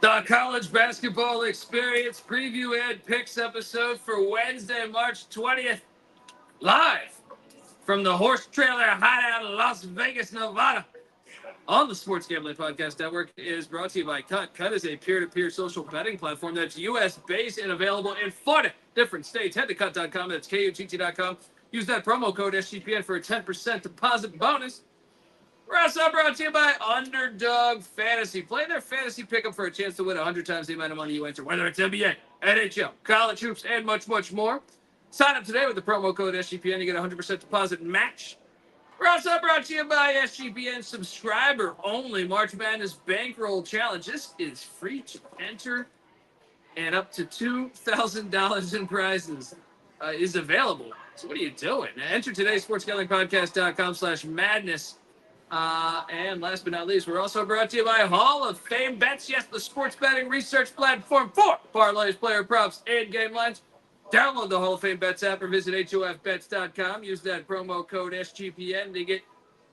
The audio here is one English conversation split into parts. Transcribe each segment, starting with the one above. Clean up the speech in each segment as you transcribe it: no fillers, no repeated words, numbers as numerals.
The College Basketball Experience Preview and Picks episode for Wednesday, March 20th, live from the Horse Trailer Hideout in Las Vegas, Nevada. On the Sports Gambling Podcast Network is brought to you by Cut. Cut is a peer-to-peer social betting platform that's U.S.-based and available in 40 different states. Head to cut.com. That's KUTT.com. Use that promo code SGPN for a 10% deposit bonus. We're also brought to you by Underdog Fantasy. Play their fantasy pick'em for a chance to win 100 times the amount of money you enter, whether it's NBA, NHL, college hoops, and much, much more. Sign up today with the promo code SGPN. You get a 100% deposit match. We're also brought to you by SGPN subscriber-only March Madness Bankroll Challenge. This is free to enter, and up to $2,000 in prizes is available. So what are you doing? Enter today, sportsgamblingpodcast.com/madness. And last but not least, we're also brought to you by Hall of Fame Bets. Yes, the sports betting research platform for parlays, player props, and game lines. Download the Hall of Fame Bets app or visit HOFBets.com. Use that promo code SGPN to get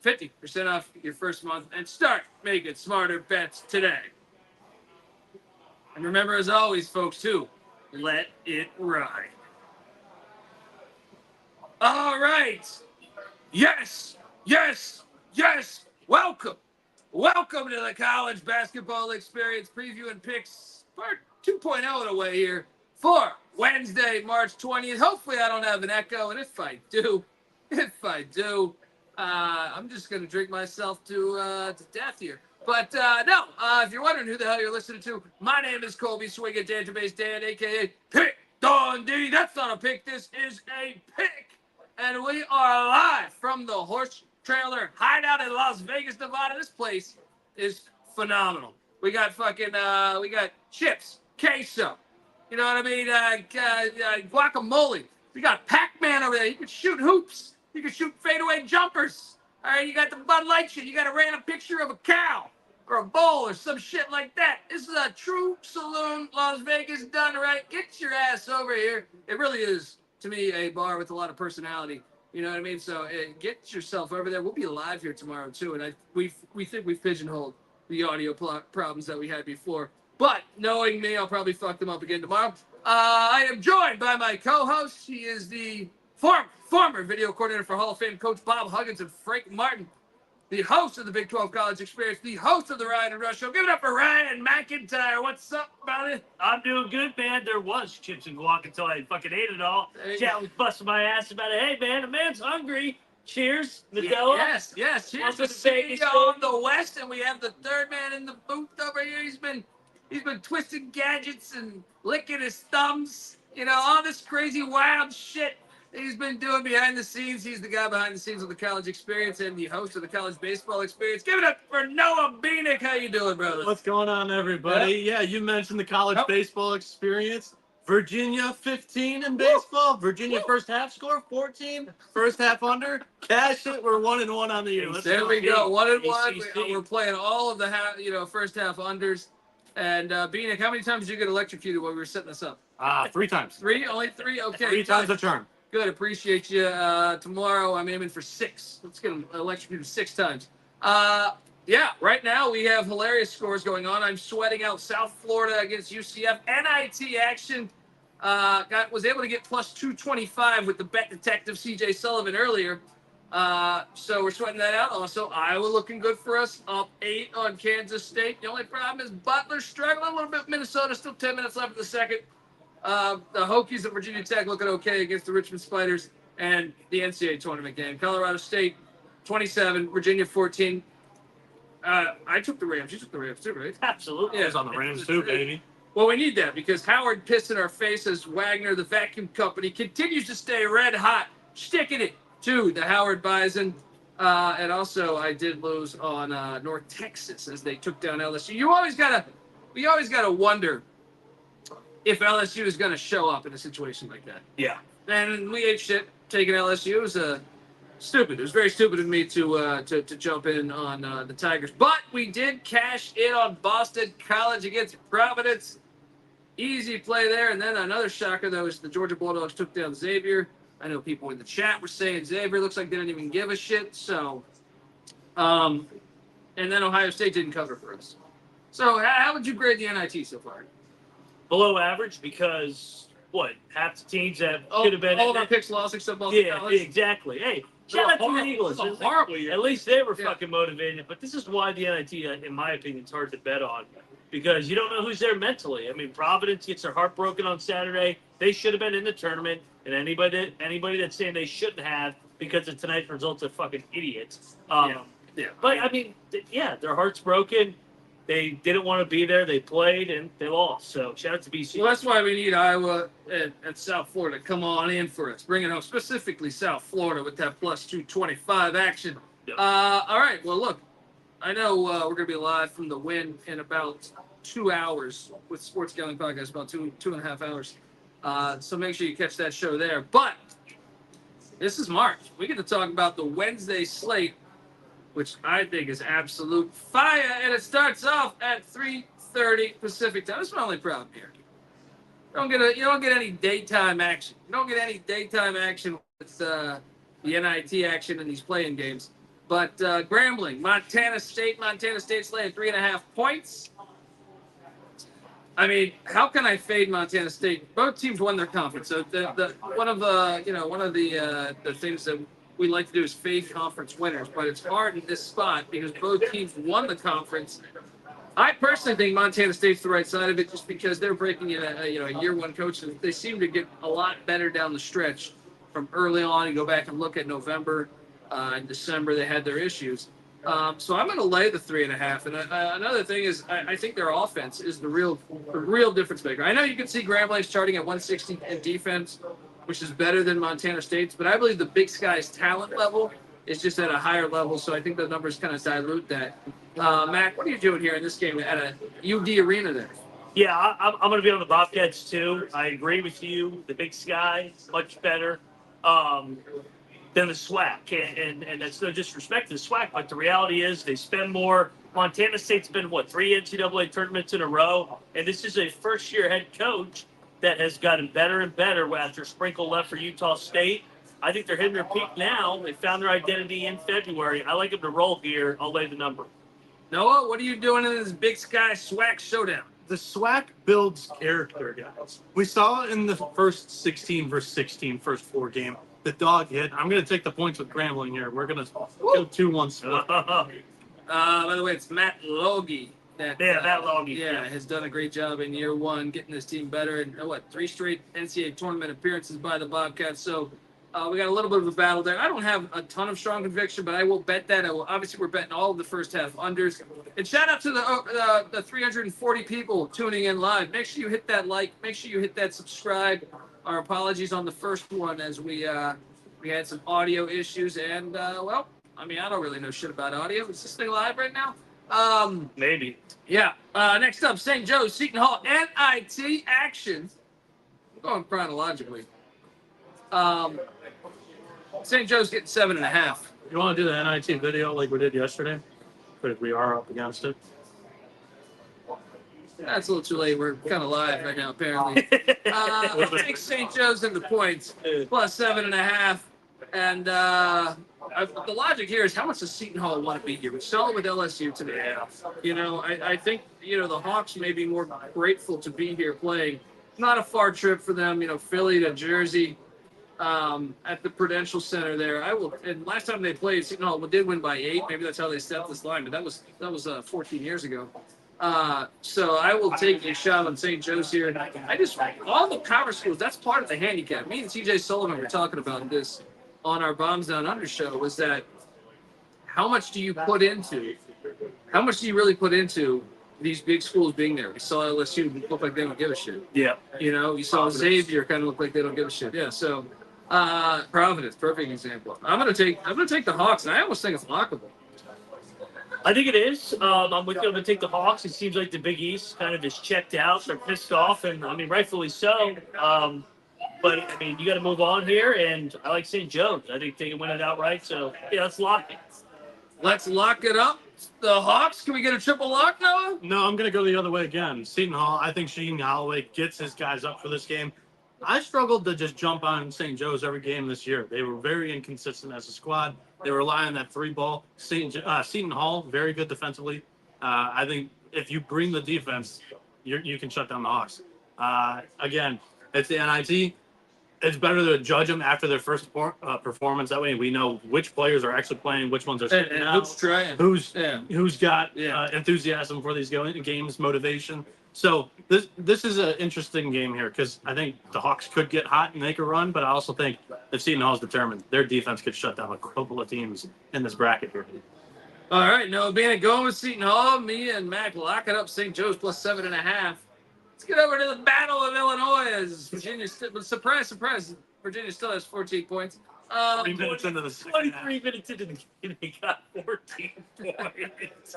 50% off your first month and start making smarter bets today. And remember, as always, folks, too, let it ride. All right. Yes. Welcome to the College Basketball Experience Preview and Picks Part 2.0 in a way here for Wednesday, March 20th. Hopefully I don't have an echo, and if I do, I'm just going to drink myself to death here. But no, if you're wondering who the hell you're listening to, my name is Colby Dant, Dan, a.k.a. Pick Dundee. That's not a pick. This is a pick. And we are live from the Horse Trailer Hideout in Las Vegas, Nevada. This place is phenomenal. We got we got chips, queso, you know what I mean? Guacamole. We got Pac-Man over there. You can shoot hoops. You can shoot fadeaway jumpers. All right, you got the Bud Light shit. You got a random picture of a cow or a bull or some shit like that. This is a true saloon, Las Vegas, done right. Get your ass over here. It really is, to me, a bar with a lot of personality. You know what I mean? So get yourself over there. We'll be live here tomorrow, too. And we think we've pigeonholed the audio problems that we had before. But knowing me, I'll probably fuck them up again tomorrow. I am joined by my co-host. He is the former video coordinator for Hall of Fame coach Bob Huggins and Frank Martin, the host of the Big 12 College Experience, the host of the Ryan and Rush Show. Give it up for Ryan McIntyre. What's up, buddy? I'm doing good, man. There was chips and guac until I fucking ate it all. Chat was busting my ass about it. Hey, man, a man's hungry. Cheers, Medella. Yes. Cheers to see you on the West, and we have the third man in the booth over here. He's been twisting gadgets and licking his thumbs. You know, all this crazy wild shit he's been doing behind the scenes. He's the guy behind the scenes of the College Experience and the host of the College Baseball Experience. Give it up for Noah Bieniek. How you doing, brother? What's going on, everybody? Yeah, you mentioned the College Baseball Experience. Virginia 15 in baseball. Virginia first half score 14. First half under. Cash it. We're 1-1 on the year. There we go. 1-1. We're playing all of the first half unders. And Bieniek, how many times did you get electrocuted while we were setting this up? 3 times. 3? Only 3? Okay. 3 times a turn. Good. Appreciate you. Tomorrow I'm aiming for 6. Let's get him electrocuted 6 times. Right now we have hilarious scores going on. I'm sweating out South Florida against UCF. NIT action. Was able to get plus 225 with the bet detective CJ Sullivan earlier. So we're sweating that out. Also, Iowa looking good for us. Up 8 on Kansas State. The only problem is Butler struggling a little bit. Minnesota still 10 minutes left in the second. The Hokies at Virginia Tech looking okay against the Richmond Spiders. And the NCAA tournament game. Colorado State 27, Virginia 14. I took the Rams. You took the Rams too, right? Absolutely. Yeah, I was on the Rams too, baby. Well, we need that because Howard pissed in our face as Wagner, the vacuum company, continues to stay red hot, sticking it to the Howard Bison. And also, I did lose on North Texas as they took down LSU. We always gotta wonder if LSU is going to show up in a situation like that. Yeah. And we ate shit taking LSU. It was stupid. It was very stupid of me to jump in on the Tigers. But we did cash in on Boston College against Providence. Easy play there. And then another shocker, though, is the Georgia Bulldogs took down Xavier. I know people in the chat were saying Xavier looks like they didn't even give a shit. So, and then Ohio State didn't cover for us. So how would you grade the NIT so far? Below average because half the teams that could have been all of our picks lost except Boston College. Exactly. Hey, shout out to the Eagles. It was a horrible year. At least they were fucking motivated. But this is why the NIT, in my opinion, is hard to bet on because you don't know who's there mentally. I mean, Providence gets their heart broken on Saturday. They should have been in the tournament, and anybody that's saying they shouldn't have because of tonight's results are fucking idiots. But I mean, their heart's broken. They didn't want to be there. They played and they lost. So shout out to BC. Well, that's why we need Iowa and South Florida to come on in for us. Bring it home, specifically South Florida with that plus 225 action. Yep. All right. Well, look, I know we're going to be live from the Win in about 2 hours with Sports Gambling Podcast, about two and a half hours. So make sure you catch that show there. But this is March. We get to talk about the Wednesday slate, which I think is absolute fire, and it starts off at 3:30 Pacific time. That's my only problem here. You don't get any daytime action. You don't get any daytime action with the NIT action in these playing games. But Grambling, Montana State laying 3.5 points. I mean, how can I fade Montana State? Both teams won their conference. So one of the things that we like to do is fade conference winners, but it's hard in this spot because both teams won the conference. I personally think Montana State's the right side of it just because they're breaking in a year one coach. And they seem to get a lot better down the stretch from early on. You go back and look at November and December, they had their issues. So I'm going to lay the 3.5. And another thing is I think their offense is the real difference maker. I know you can see Grambling starting at 160 in defense, which is better than Montana State's, but I believe the Big Sky's talent level is just at a higher level, so I think the numbers kind of dilute that. Mac, what are you doing here in this game at a UD arena there? Yeah, I'm going to be on the Bobcats too. I agree with you. The Big Sky, much better than the SWAC, and that's no disrespect to the SWAC, but the reality is they spend more. Montana State's been, 3 NCAA tournaments in a row, and this is a first-year head coach that has gotten better and better after Sprinkle left for Utah State. I think they're hitting their peak now. They found their identity in February. I like them to roll here. I'll lay the number. Noah, what are you doing in this Big Sky SWAC showdown? The SWAC builds character, guys. We saw it in the first 16 versus 16 first 4 game. The dog hit. I'm going to take the points with Grambling here. We're going to go 2-1 split. By the way, it's Matt Logie. Matt Logie. Yeah, has done a great job in year one, getting this team better. And 3 straight NCAA tournament appearances by the Bobcats. So we got a little bit of a battle there. I don't have a ton of strong conviction, but I will bet that. Obviously, we're betting all of the first half unders. And shout out to the 340 people tuning in live. Make sure you hit that like. Make sure you hit that subscribe. Our apologies on the first one as we had some audio issues. And, I don't really know shit about audio. Is this thing live right now? Maybe. Yeah. Next up, St. Joe's, Seton Hall, NIT action. I'm going chronologically. St. Joe's getting 7.5. You want to do the NIT video like we did yesterday? But we are up against it. That's a little too late. We're kind of live right now, apparently. Let's take St. Joe's in the points, plus 7.5. And the logic here is how much does Seton Hall want to be here? We saw it with LSU today. I think, the Hawks may be more grateful to be here playing. Not a far trip for them, Philly to Jersey at the Prudential Center there. And last time they played, Seton Hall did win by 8. Maybe that's how they set this line, but that was 14 years ago. So I will take a shot on St. Joe's here. All the power schools, that's part of the handicap. Me and TJ Sullivan were talking about this on our Bombs Down Under show, was that how much do you really put into these big schools being there? We saw LSU look like they don't give a shit. Yeah. You saw Xavier kind of look like they don't give a shit. Yeah. So Providence, perfect example. I'm gonna take the Hawks, and I almost think it's lockable. I think it is. I'm going to take the Hawks. It seems like the Big East kind of is checked out. They're pissed off, and rightfully so. But you got to move on here, and I like St. Joe's. I think they can win it outright. So let's lock it. Let's lock it up. The Hawks. Can we get a triple lock, Noah? No, I'm going to go the other way again. Seton Hall. I think Shaheen Holloway gets his guys up for this game. I struggled to just jump on St. Joe's every game this year. They were very inconsistent as a squad. They rely on that three ball. Seton Hall, very good defensively. I think if you bring the defense, you can shut down the Hawks. Again, it's the NIT. It's better to judge them after their first performance. That way we know which players are actually playing, which ones are sitting and out, who's trying. who's got enthusiasm for these games, motivation. So this is an interesting game here because I think the Hawks could get hot and make a run, but I also think if Seton Hall's determined, their defense could shut down a couple of teams in this bracket here. All right, Noah Bieniek going with Seton Hall. Me and Mac locking up St. Joe's plus 7.5. Let's get over to the Battle of Illinois. As Virginia, surprise, Virginia still has 14 points. 3 minutes into the second 23 minutes into the game, they got 14 points.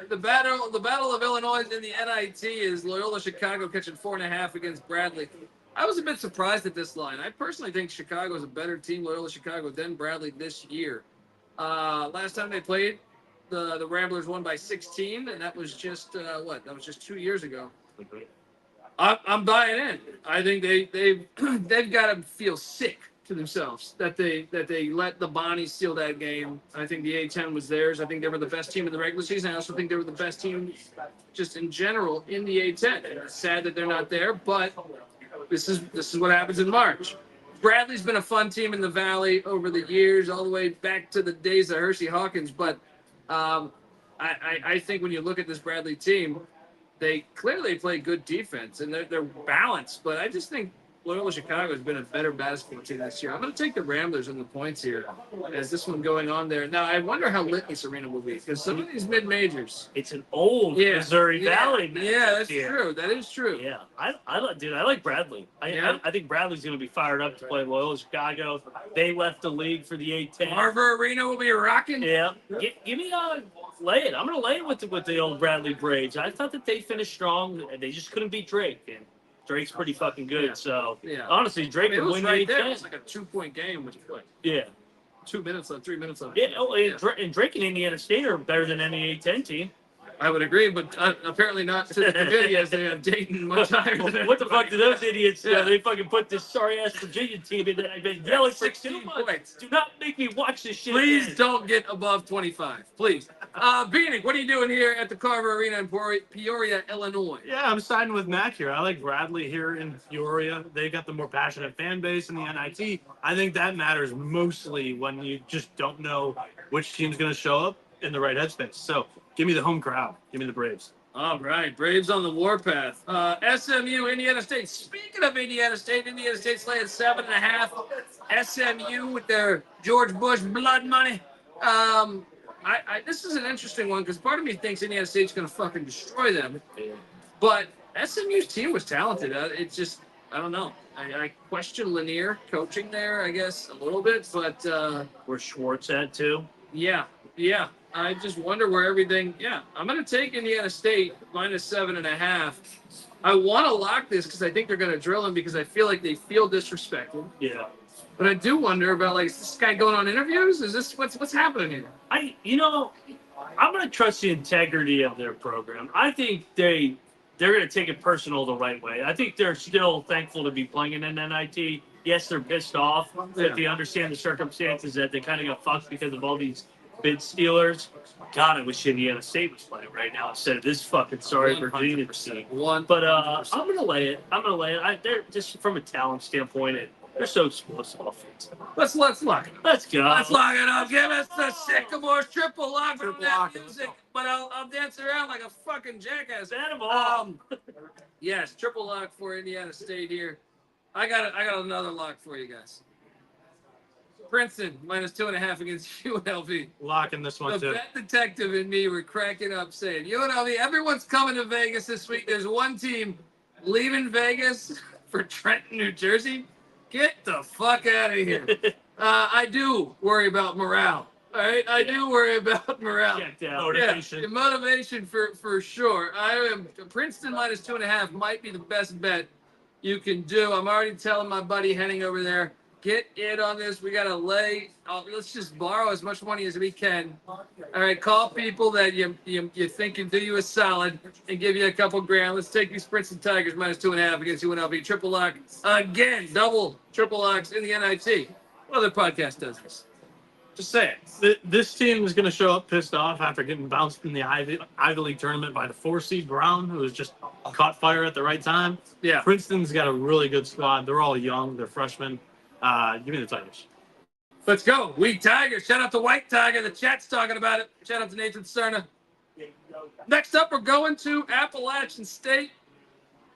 The battle of Illinois in the NIT is Loyola Chicago catching 4.5 against Bradley. I was a bit surprised at this line. I personally think Chicago is a better team, Loyola Chicago, than Bradley this year. Last time they played, the Ramblers won by 16, and that was just That was just 2 years ago. I'm buying in. I think they've got to feel sick to themselves that they let the Bonnies steal that game. I think the A-10 was theirs. I think they were the best team in the regular season. I also think they were the best team just in general in the A-10. It's sad that they're not there, but this is what happens in March. Bradley's been a fun team in the Valley over the years, all the way back to the days of Hershey Hawkins. But I think when you look at this Bradley team, they clearly play good defense and they're balanced. But I just think Loyola Chicago has been a better basketball team this year. I'm going to take the Ramblers in the points here as this one going on there. Now, I wonder how lit this arena will be because some of these mid-majors. It's an old Missouri Valley. Yeah, that's true. That is true. Yeah, I like Bradley. I think Bradley's going to be fired up to play Loyola Chicago. They left the league for the A-10. Carver Arena will be rocking. Yeah. Give me lay it. I'm going to lay it with the old Bradley Braves. I thought that they finished strong. They just couldn't beat Drake. And Drake's pretty fucking good. Yeah. So, honestly, Drake It would was win right the there. A-10. It was like a 2-point game with play. Yeah. 2 minutes left, 3 minutes left. Yeah, and Drake and Indiana State are better than any A-10 team. I would agree, but apparently not to the committee as they have Dayton much higher than What the fuck do those idiots do? Yeah. They fucking put this sorry-ass Virginia team in there. I've been yelling for 16 2 months. points. Do not make me watch this shit Please again. don't get above 25. Please. Bieniek, what are you doing here at the Carver Arena in Peoria, Illinois? Yeah, I'm siding with Mac here. I like Bradley here in Peoria. They got the more passionate fan base in the NIT. I think that matters mostly when you just don't know which team's going to show up in the right headspace. So give me the home crowd. Give me the Braves. All right, Braves on the warpath. SMU, Indiana State. Speaking of Indiana State's laying 7.5. SMU with their George Bush blood money. This is an interesting one because part of me thinks Indiana State's going to fucking destroy them. But SMU's team was talented. It's just, I don't know. I question Lanier coaching there, I guess, a little bit. But Where's Schwartz at, too? yeah. I just wonder where everything. Yeah, I'm going to take Indiana State minus 7.5. I want to lock this because I think they're going to drill him because I feel like they feel disrespected. Yeah. But I do wonder about, like, is this guy going on interviews? Is this what's happening here? I'm going to trust the integrity of their program. I think they're going to take it personal the right way. I think they're still thankful to be playing in an NIT. Yes, they're pissed off if they understand the circumstances that they kind of got fucked because of all these bid stealers. God, I wish Indiana State was playing right now instead of this fucking sorry Virginia team. But I'm gonna lay it. They're just from a talent standpoint, they're so explosive offense. Let's lock it. Let's go. Let's lock it up. Give us the Sycamore triple lock from that music. But I'll dance around like a fucking jackass. Yes, triple lock for Indiana State here. I got another lock for you guys. Princeton minus 2.5 against UNLV. Locking this one, too. The bet detective and me were cracking up saying, UNLV, everyone's coming to Vegas this week. There's one team leaving Vegas for Trenton, New Jersey. Get the fuck out of here. I do worry about morale. All right? I do worry about morale. Checked out. Motivation. Yeah, motivation for sure. Princeton minus 2.5 might be the best bet you can do. I'm already telling my buddy Henning over there, Get in on this. We got to lay. Let's just borrow as much money as we can. All right, call people that you think can do you a solid and give you a couple grand. Let's take these Princeton Tigers -2.5 against UNLV. Triple lock again. Double triple locks in the NIT. What other podcast does this? Just saying. This team is going to show up pissed off after getting bounced in the Ivy League tournament by the 4-seed Brown, who was just caught fire at the right time. Yeah. Princeton's got a really good squad. They're all young. They're freshmen. Give me the Tigers. Let's go. Weak Tigers. Shout out to White Tiger. The chat's talking about it. Shout out to Nathan Cerna. Next up, we're going to Appalachian State.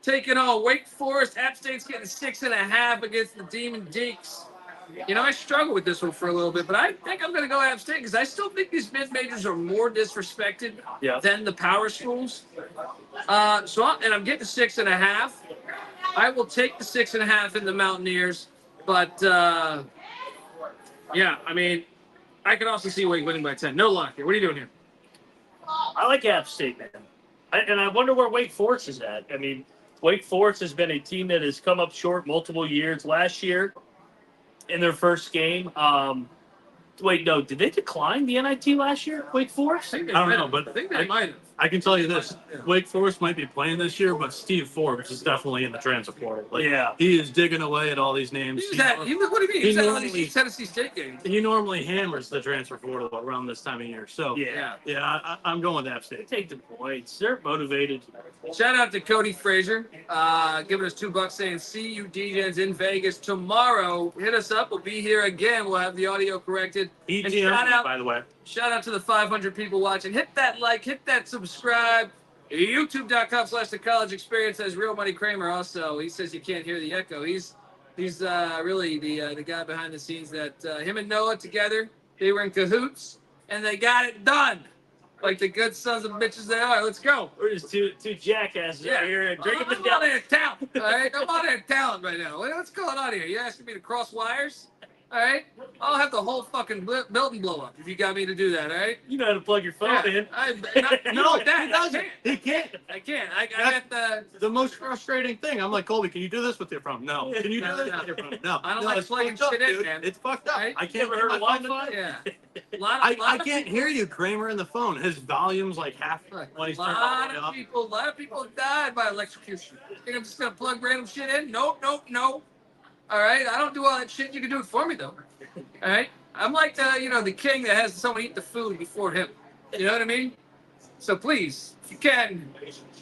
Taking on Wake Forest. App State's getting 6.5 against the Demon Deeks. You know, I struggle with this one for a little bit, but I think I'm going to go App State because I still think these mid-majors are more disrespected than the power schools. I'm getting 6.5. I will take the 6.5 in the Mountaineers, but yeah, I mean, I could also see Wake winning by 10. No lock here. What are you doing here? I like App State, man. And I wonder where Wake Forest is at. I mean, Wake Forest has been a team that has come up short multiple years. Last year, in their first game, did they decline the NIT last year, Wake Forest? I don't know, but I think they might have. I can tell you this. Wake Forest might be playing this year, but Steve Forbes is definitely in the transfer portal. He is digging away at all these names. What do you mean? He's at all these Tennessee State games. He normally hammers the transfer portal around this time of year. So, I'm going with App State. Take the points. They're motivated. Shout out to Cody Frazier, giving us $2 saying, see you DJs in Vegas tomorrow. Hit us up. We'll be here again. We'll have the audio corrected. And by the way. Shout out to the 500 people watching. Hit that like, hit that subscribe. YouTube.com/The College Experience has Real Money Kramer also. He says you can't hear the echo. He's really the guy behind the scenes that him and Noah together, they were in cahoots, and they got it done. Like the good sons of bitches they are. Let's go. We're just two jackasses right here and drinking the I'm on air talent. All right, I'm on air talent right now. What's going on here? You asking me to cross wires? All right, I'll have the whole fucking building blow up if you got me to do that. All right. You know how to plug your phone in. He can't. I can't. I got the most frustrating thing. I'm like, Colby, can you do this with your phone? No. Can you do this with your phone? No. I don't like plugging shit in, man. It's fucked up. Right? I can't Ever heard of Wi-Fi? Yeah. I can't hear you, Kramer, in the phone. His volume's like half when he's turned all the way up. A lot of people died by electrocution. You think I'm just gonna plug random shit in? Nope. All right, I don't do all that shit. You can do it for me though. All right, I'm like the king that has someone eat the food before him. You know what I mean? So please, if you can,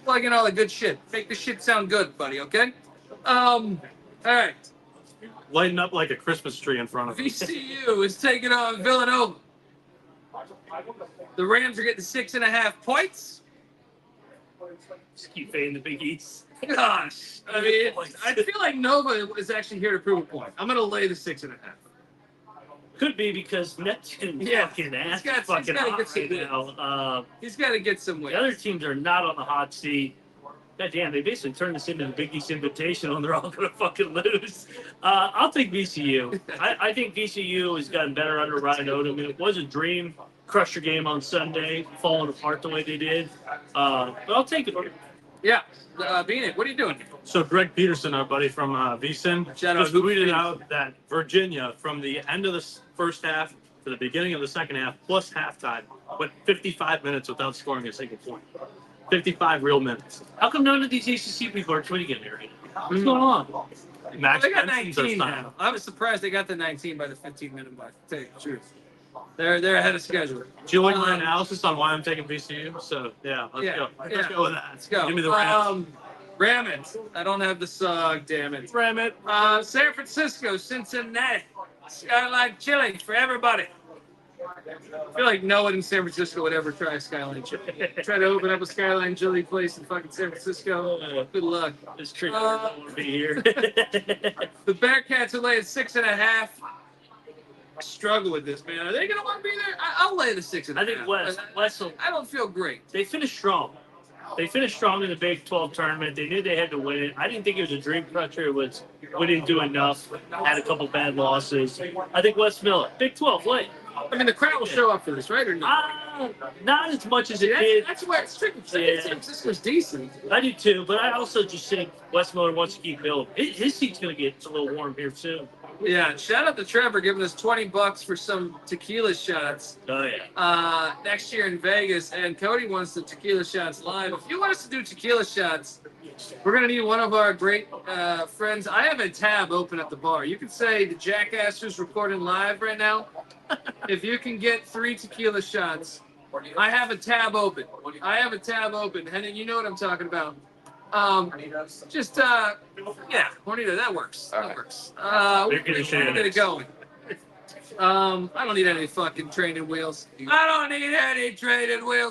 plug in all the good shit. Make the shit sound good, buddy. Okay? All right. Lighting up like a Christmas tree in front of him. VCU is taking on Villanova. The Rams are getting 6.5 points. Just keep fading the Big East. Gosh, I mean, I feel like Nova is actually here to prove a point. I'm gonna lay the 6.5. Could be because Neptune's fucking ass he's fucking gotta hot get some right now. He's got to get some The wins. other teams are not on the hot seat. God damn, they basically turned this into the Big East Invitational and they're all going to fucking lose. I'll take VCU. I think VCU has gotten better under Ryan Odom. It was a dream crusher game on Sunday, falling apart the way they did. But I'll take it. Yeah. Bieniek, what are you doing here? So Greg Peterson, our buddy from VSiN, just tweeted out that Virginia, from the end of the first half to the beginning of the second half, plus halftime, went 55 minutes without scoring a single point. 55 real minutes. How come none of these ACC people are tweeting at me right now? What's going on? Max They got Benson's 19 our now. I was surprised they got the 19 by the 15-minute mark. To tell you the truth. They're ahead of schedule. Do you like my analysis on why I'm taking VCU? So, let's go. Let's go with that. Let's go. Give me the Rams. Ram it. I don't have the song, damn it. Ram it. San Francisco, Cincinnati. Skyline chili for everybody. I feel like no one in San Francisco would ever try Skyline chili. Try to open up a Skyline chili place in fucking San Francisco. Good luck. This tree doesn't want to be here. The Bearcats are laying 6.5. I struggle with this, man. Are they going to want to be there? I'll lay the 6.5. I think West. I don't feel great. They finished strong. They finished strong in the Big 12 tournament. They knew they had to win it. I didn't think it was a dream crusher. It was, we didn't do enough. Had a couple bad losses. I think West Miller, Big 12, wait. I mean, the crowd will show up for this, right? Or not? Not as much as it did. That's where it's tricky. San Francisco's decent. I do too, but I also just think West Miller wants to keep building. His seat's going to get a little warm here soon. Yeah, shout out to Trevor giving us $20 for some tequila shots. Oh yeah. Next year in Vegas, and Cody wants the tequila shots live. If you want us to do tequila shots, we're gonna need one of our great friends. I have a tab open at the bar. You can say the jackass who's recording live right now. If you can get 3 tequila shots, I have a tab open. Henning, you know what I'm talking about. Yeah, Juanita, that works. That works. We're gonna get it going. I don't need any fucking training wheels.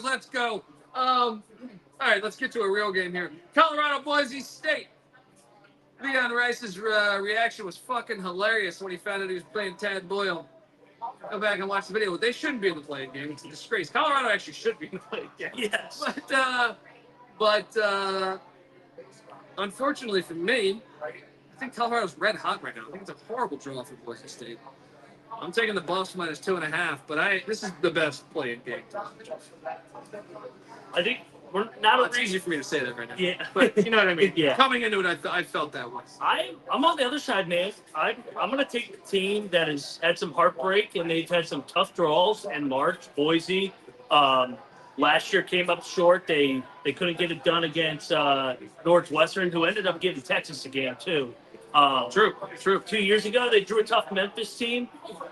Let's go. All right, let's get to a real game here. Colorado, Boise State. Leon Rice's reaction was fucking hilarious when he found out he was playing Tad Boyle. Go back and watch the video. They shouldn't be in the playing game. It's a disgrace. Colorado actually should be in the playing game. Yes. But unfortunately for me, I think Colorado's red hot right now. I think it's a horrible draw for Boise State. I'm taking the Buffs minus 2.5, but this is the best playing game. I think we're not. It's easy for me to say that right now. Yeah, but you know what I mean. Yeah. Coming into it, I felt that way. I'm on the other side, man. I'm gonna take the team that has had some heartbreak and they've had some tough draws in March. Boise, last year came up short. They couldn't get it done against Northwestern, who ended up getting Texas a game too. True. 2 years ago, they drew a tough Memphis team.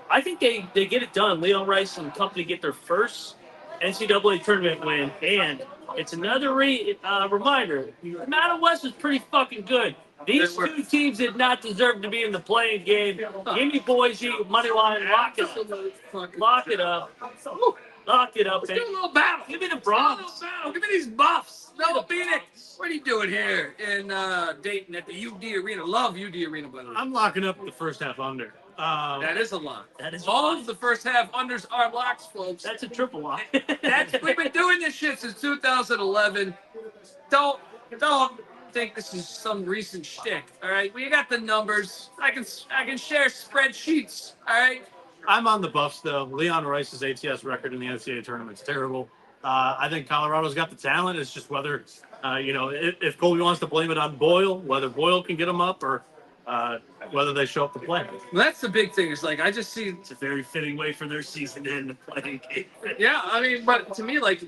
I think they get it done. Leon Rice and company get their first NCAA tournament win, and it's another reminder. Nevada West is pretty fucking good. These 2 teams did not deserve to be in the playing game. Give me Boise, money line, lock it up. Lock it up, Let's baby. do a little battle. Give me the Bronx. Give me these Buffs. Noah Bieniek. What are you doing here in Dayton at the UD Arena? Love UD Arena, by the way. I'm locking up the first half under. That is a lock. That is all of the first half unders are locks, folks. That's a triple lock. We've been doing this shit since 2011. Don't think this is some recent shtick. All right, we got the numbers. I can share spreadsheets. All right. I'm on the Buffs though. Leon Rice's ATS record in the NCAA tournament's terrible. I think Colorado's got the talent. It's just whether, if Colby wants to blame it on Boyle, whether Boyle can get them up or whether they show up to play. Well, that's the big thing. Is like I just see It's a very fitting way for their season to end the playing game. Yeah, I mean, but to me, like,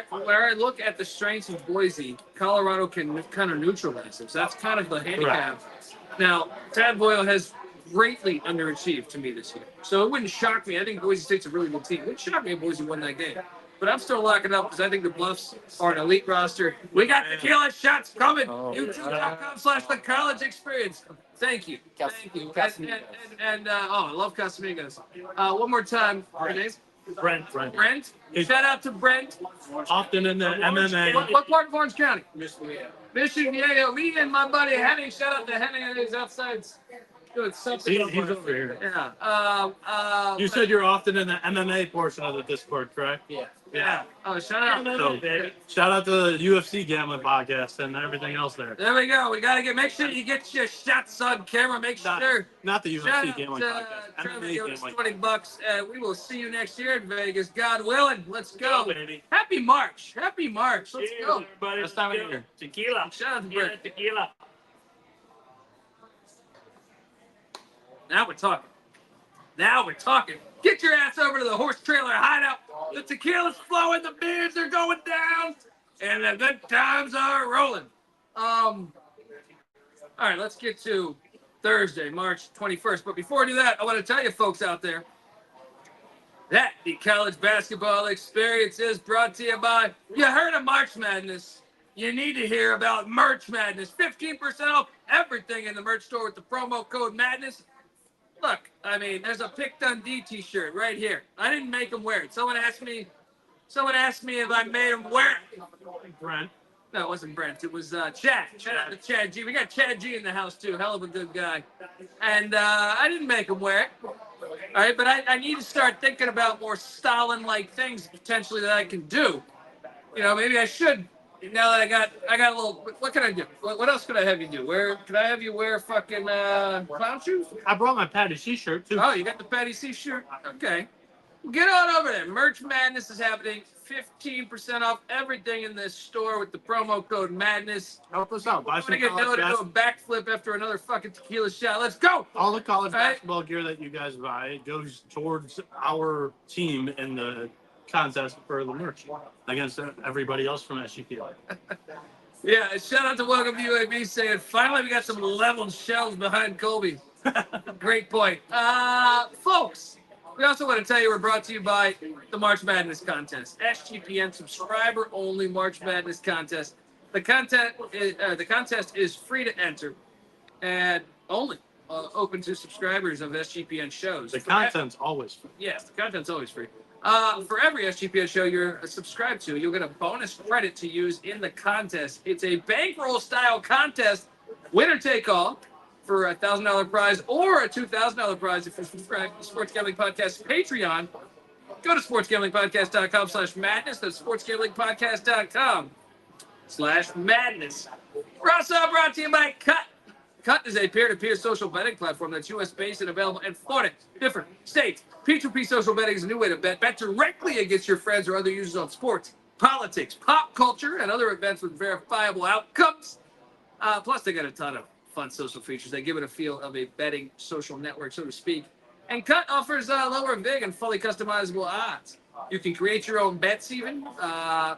where I look at the strengths of Boise, Colorado can kind of neutralize them. So that's kind of the handicap. Right. Now, Tad Boyle has greatly underachieved to me this year. So it wouldn't shock me. I think Boise State's a really good team. It would shock me if Boise won that game. But I'm still locking up because I think the Buffs are an elite roster. We got tequila shots coming. YouTube.com/the college experience. Thank you. And I love Casamigos. One more time. Your name? Brent. Shout out to Brent. Often in the MMA. What part of Orange County? Michigan. Yeah. Me and my buddy Henning. Shout out to Henning. He's outside doing something. He's over here. Yeah. You said you're often in the MMA portion of the Discord, correct? Yeah. Oh, shout out. Shout out to the UFC Gambling Podcast and everything else there. There we go. We gotta make sure you get your shots on camera. Make sure. Not the UFC Gambling Podcast. Trevor, give us $20. We will see you next year in Vegas, God willing. Let's go. Baby. Happy March. Let's go. Everybody. Best time of year. Tequila. Shout out to Brent. Tequila. Now we're talking. Get your ass over to the horse trailer hideout. The tequila's flowing, the beers are going down, and the good times are rolling. All right, let's get to Thursday, March 21st. But before I do that, I want to tell you folks out there that the college basketball experience is brought to you by, you heard of March Madness. You need to hear about Merch Madness. 15% off everything in the merch store with the promo code MADNESS. Look, I mean, there's a Pick Dundee t-shirt right here. I didn't make them wear it. Someone asked me if I made them wear it. Brent. No, it wasn't Brent. It was Chad. Shout out to Chad G. We got Chad G in the house, too. Hell of a good guy. And I didn't make him wear it. All right, but I need to start thinking about more Stalin-like things, potentially, that I can do. You know, maybe I should. Now that I got a little. What can I do? What else could I have you do? Can I have you wear fucking clown shoes? I brought my Patty C shirt too. Oh, you got the Patty C shirt? Okay. Get on over there. Merch Madness is happening. 15% off everything in this store with the promo code MADNESS. Help us out. Buy I'm some going to get Noah to do a backflip after another fucking tequila shot. Let's go. all the college All right. basketball gear that you guys buy goes towards our team in the contest for the merch against everybody else from SGPL. Yeah, shout out to Welcome to UAB saying, finally we got some leveled shells behind Colby. Great point. Folks, we also want to tell you we're brought to you by the March Madness Contest. SGPN subscriber-only March Madness Contest. The contest is free to enter and only open to subscribers of SGPN shows. The content's always free. Yes, the content's always free. For every SGPN show you're subscribed to, you'll get a bonus credit to use in the contest. It's a bankroll style contest, winner take all, for a $1,000 prize or a $2,000 prize if you're subscribed to the Sports Gambling Podcast Patreon. Go to sportsgamblingpodcast.com/madness. That's sportsgamblingpodcast.com/madness. We're also brought to you by Cut. Cut is a peer-to-peer social betting platform that's U.S.-based and available in 40 different states. P2P social betting is a new way to bet. Bet directly against your friends or other users on sports, politics, pop culture, and other events with verifiable outcomes. Plus, they got a ton of fun social features. They give it a feel of a betting social network, so to speak. And Cut offers lower vig and fully customizable odds. You can create your own bets even,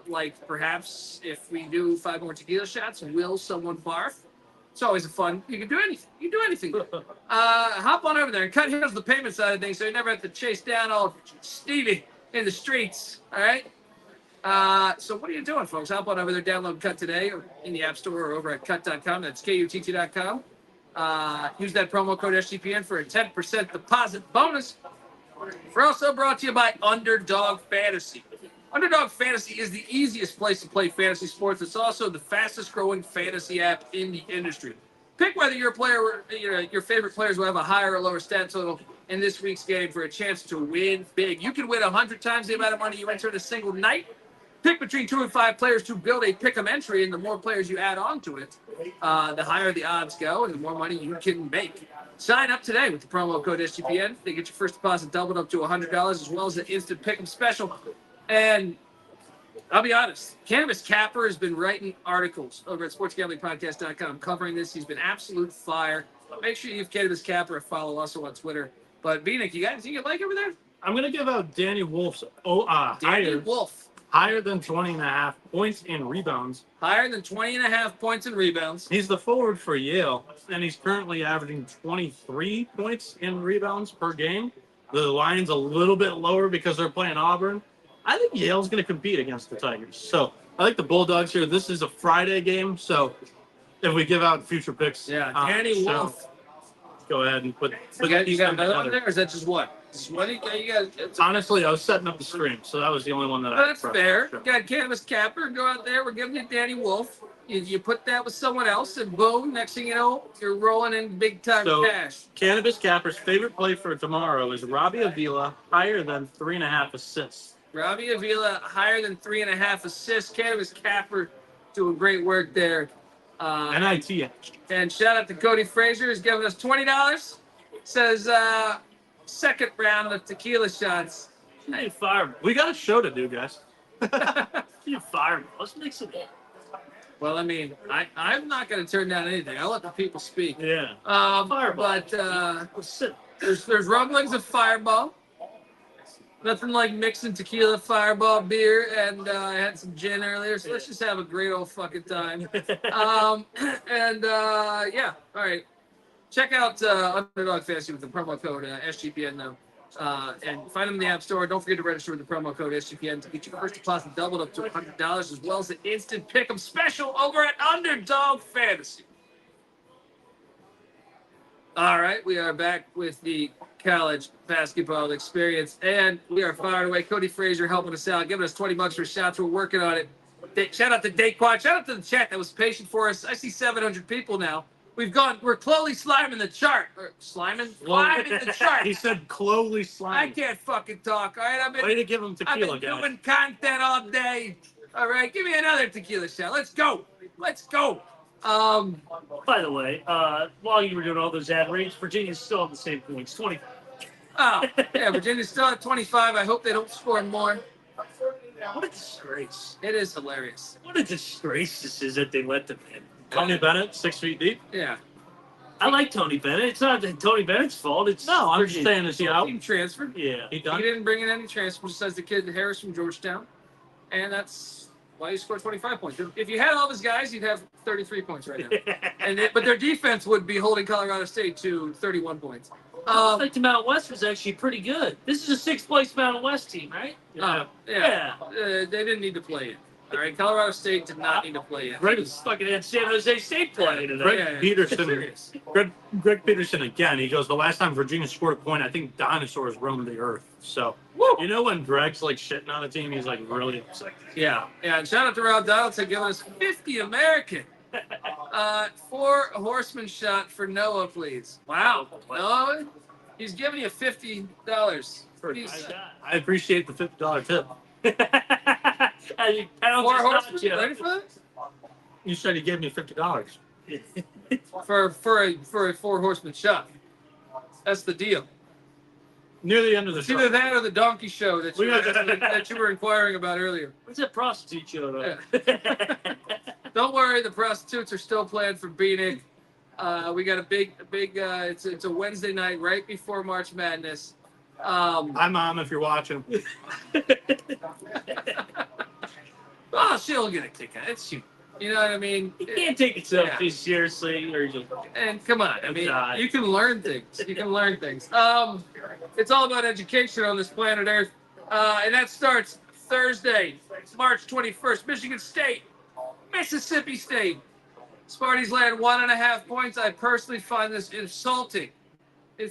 like perhaps if we do 5 more tequila shots, will someone barf? It's always a fun. You can do anything. You can do anything. Hop on over there and Cut handles the payment side of things, so you never have to chase down old Stevie in the streets. All right. So what are you doing, folks? Hop on over there, download Cut today, or in the App Store, or over at cut.com. That's KUTT.com. Use that promo code SGPN for a 10% deposit bonus. We're also brought to you by Underdog Fantasy. Underdog Fantasy is the easiest place to play fantasy sports. It's also the fastest growing fantasy app in the industry. Pick whether your favorite players will have a higher or lower stat total in this week's game for a chance to win big. You can win 100 times the amount of money you enter in a single night. Pick between 2 and 5 players to build a pick'em entry, and the more players you add on to it, the higher the odds go and the more money you can make. Sign up today with the promo code SGPN. They get your first deposit doubled up to $100, as well as an instant pick'em special. And I'll be honest, Cannabis Capper has been writing articles over at sportsgamblingpodcast.com covering this. He's been absolute fire. Make sure you give Cannabis Capper a follow also on Twitter. But Bieniek, you got anything you like over there? I'm going to give out Danny Wolf's higher than 20.5 points and rebounds. Higher than 20.5 points and rebounds. He's the forward for Yale, and he's currently averaging 23 points and rebounds per game. The line's a little bit lower because they're playing Auburn. I think Yale's going to compete against the Tigers. So I like the Bulldogs here. This is a Friday game, so if we give out future picks. Yeah, Danny Wolf. Go ahead and put You got another one there, or is that just one? Honestly, I was setting up the stream, so that was the only one that I that's fair. Sure. Got Cannabis Capper. Go out there. We're giving you Danny Wolf. You put that with someone else, and boom, next thing you know, you're rolling in big-time cash. Cannabis Capper's favorite play for tomorrow is Robbie Avila, higher than 3.5 assists. Robbie Avila, higher than 3.5 assists. Cannabis Capper doing great work there. NIT. And shout out to Cody Frazier, who's giving us $20. Says second round of tequila shots. Hey, fire. We got a show to do, guys. You fire. Let's make some. Well, I mean, I'm not going to turn down anything. I'll let the people speak. Yeah. But there's rumblings of Fireball. Nothing like mixing tequila, Fireball, beer, and I had some gin earlier, so let's just have a great old fucking time. Yeah, all right. Check out Underdog Fantasy with the promo code SGPN, though. And find them in the App Store. Don't forget to register with the promo code SGPN to get your first deposit doubled up to $100, as well as an instant pick'em special over at Underdog Fantasy. All right, we are back with the college basketball experience, and we are fired away. Cody Frazier helping us out, giving us $20 for shots. We're working on it. Shout out to Daquan. Shout out to the chat that was patient for us. I see 700 people now. We're slowly sliming the chart. Sliming the chart. He said slowly sliming. I can't fucking talk. All right, way to give him tequila, I've been doing content all day. All right, give me another tequila shot. Let's go. By the way, while you were doing all those ad reads, Virginia's still on the same points, 20. Oh, yeah, Virginia's still at 25. I hope they don't score more. What a disgrace. It is hilarious. What a disgrace this is that they let them in. Tony Bennett, 6 feet deep. Yeah. I like Tony Bennett. It's not Tony Bennett's fault. It's No, I'm just saying, is he out? He transferred. Yeah. He He done? didn't bring in any transfers besides the kid Harris from Georgetown, and that's why he scored 25 points. If you had all his guys, you'd have 33 points right now. But their defense would be holding Colorado State to 31 points. I think the Mountain West was actually pretty good. This is a sixth-place Mountain West team, right? Yeah. They didn't need to play it. All right, Colorado State did not need to play it. Greg fucking had San Jose State playing today. Greg Yeah, Peterson. serious. Greg Peterson again. He goes, the last time Virginia scored a point, I think dinosaurs roamed the earth. So, Woo! you know when Greg's like shitting on a team, he's like really upset. Yeah. And shout out to Rob Donaldson giving us 50 American. 4 horseman shot for Noah, please. Wow. Noah, he's giving you $50. I appreciate the $50 tip. Hey, pounds 4 is not horsemen? you. Ready for this? You said he gave me $50. For a 4 horseman shot. That's the deal. Near the end of the It's show. either that or the donkey show that We got- that you were inquiring about earlier. What's that prostitute show, though? Don't worry, the prostitutes are still planned for Bieniek. We got a big. It's a Wednesday night right before March Madness. Hi, Mom, if you're watching. Oh, she'll get a kick out. It's you. You know what I mean? You can't take yourself Yeah. too seriously, or you And come on, I mean, God. you can learn things. You can learn things. It's all about education on this planet Earth, and that starts Thursday, March 21st. Michigan State, Mississippi State. Sparty's land 1.5 points. I personally find this insulting.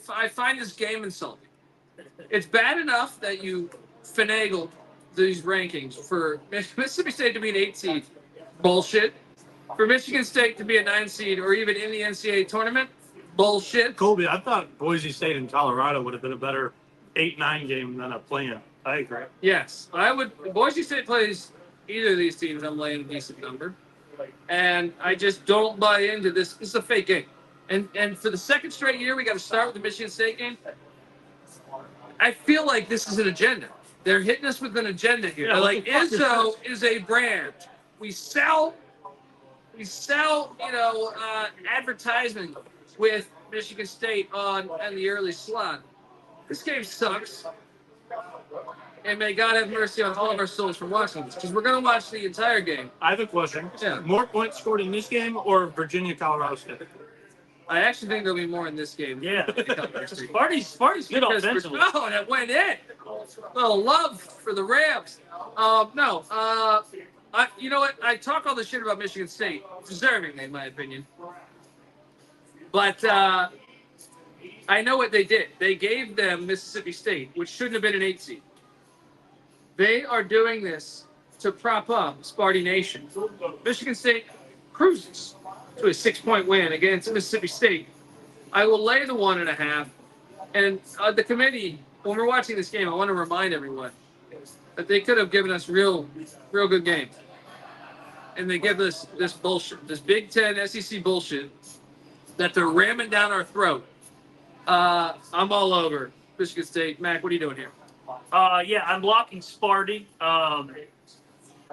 I find this game insulting. It's bad enough that you finagled these rankings for Mississippi State to be an 8 seed. Bullshit. For Michigan State to be a 9 seed or even in the NCAA tournament. Bullshit. Colby, I thought Boise State and Colorado would have been a better 8-9 game than a play-in. I agree. Yes. I would. Boise State plays either of these teams. I'm laying a decent number. And I just don't buy into this. This is a fake game. And for the second straight year, we got to start with the Michigan State game. I feel like this is an agenda. They're hitting us with an agenda here. Yeah, Like Izzo is a brand. We sell, advertisement with Michigan State on the early slot. This game sucks. And may God have mercy on all of our souls for watching this, because we're going to watch the entire game. I have a question. Yeah. More points scored in this game or Virginia, Colorado State? I actually think there'll be more in this game. yeah. Sparty's good Because offensively. oh, that went in. Little love for the Rams. You know what? I talk all this shit about Michigan State, deservingly, in my opinion. But I know what they did. They gave them Mississippi State, which shouldn't have been an 8 seed. They are doing this to prop up Sparty Nation. Michigan State cruises to a 6-point win against Mississippi State. I will lay the 1.5. And the committee, when we're watching this game, I want to remind everyone that they could have given us real good games. And they give us this bullshit, this Big Ten SEC bullshit that they're ramming down our throat. I'm all over Michigan State. Mac, what are you doing here? Yeah, I'm blocking Sparty.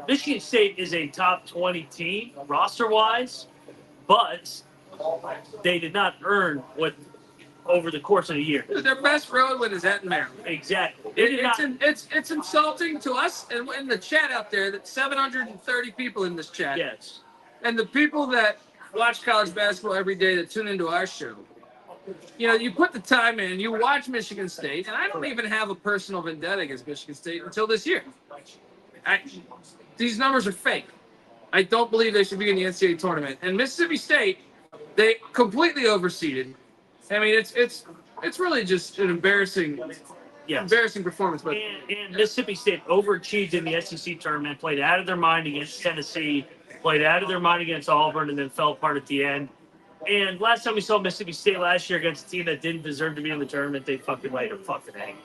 Michigan State is a top 20 team roster-wise, but they did not earn what over the course of the year. Their best road win is at Maryland. Exactly. They did not. It's insulting to us and in the chat out there that 730 people in this chat. Yes. And the people that watch college basketball every day that tune into our show. You know, you put the time in, you watch Michigan State, and I don't even have a personal vendetta against Michigan State until this year. These numbers are fake. I don't believe they should be in the NCAA tournament. And Mississippi State, they completely overseeded. I mean, it's really just an embarrassing performance. But And Mississippi State overachieved in the SEC tournament, played out of their mind against Tennessee, played out of their mind against Auburn, and then fell apart at the end. And last time we saw Mississippi State last year against a team that didn't deserve to be in the tournament, they fucking laid a fucking egg.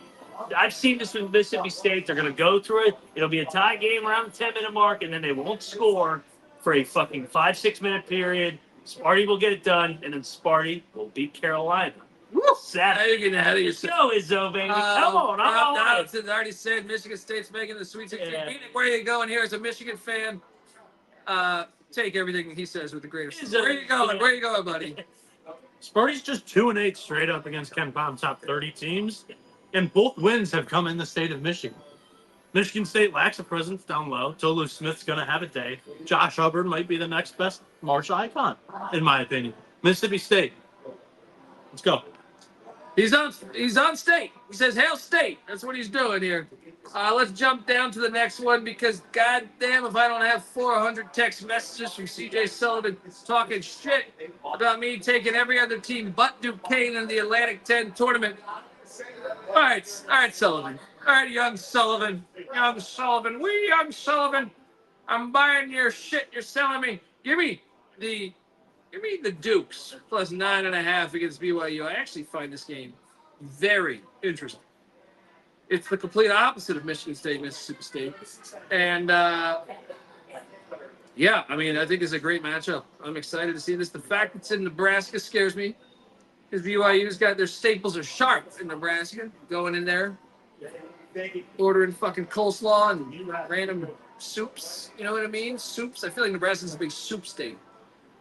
I've seen this with Mississippi State. They're going to go through it. It'll be a tie game around the 10-minute mark, and then they won't score for a fucking 5-6 minute period. Sparty will get it done, and then Sparty will beat Carolina. Woo! Now Saturday. you're getting ahead of Let's yourself. go, Izzo, baby. Come on. I'm all right. Donaldson already said Michigan State's making the Sweet 16. Yeah. Phoenix, where you going here as a Michigan fan? Take everything he says with a grain of salt. Where you going? Where you going, buddy? Sparty's just 2-8 straight up against Ken Palm top 30 teams, and both wins have come in the state of Michigan. Michigan State lacks a presence down low. Tolu Smith's going to have a day. Josh Hubbard might be the next best March icon, in my opinion. Mississippi State. Let's go. He's on state. He says, Hail State. That's what he's doing here. Let's jump down to the next one because goddamn if I don't have 400 text messages from CJ Sullivan talking shit about me taking every other team but Duquesne in the Atlantic 10 tournament. All right, Sullivan. All right, young Sullivan. Young Sullivan. I'm buying your shit you're selling me. Give me the Dukes plus 9.5 against BYU. I actually find this game very interesting. It's the complete opposite of Michigan State, Mississippi State. And, yeah, I mean, I think it's a great matchup. I'm excited to see this. The fact it's in Nebraska scares me because BYU's got their staples are sharp in Nebraska, going in there, ordering fucking coleslaw and random soups. You know what I mean? Soups. I feel like Nebraska's a big soup state.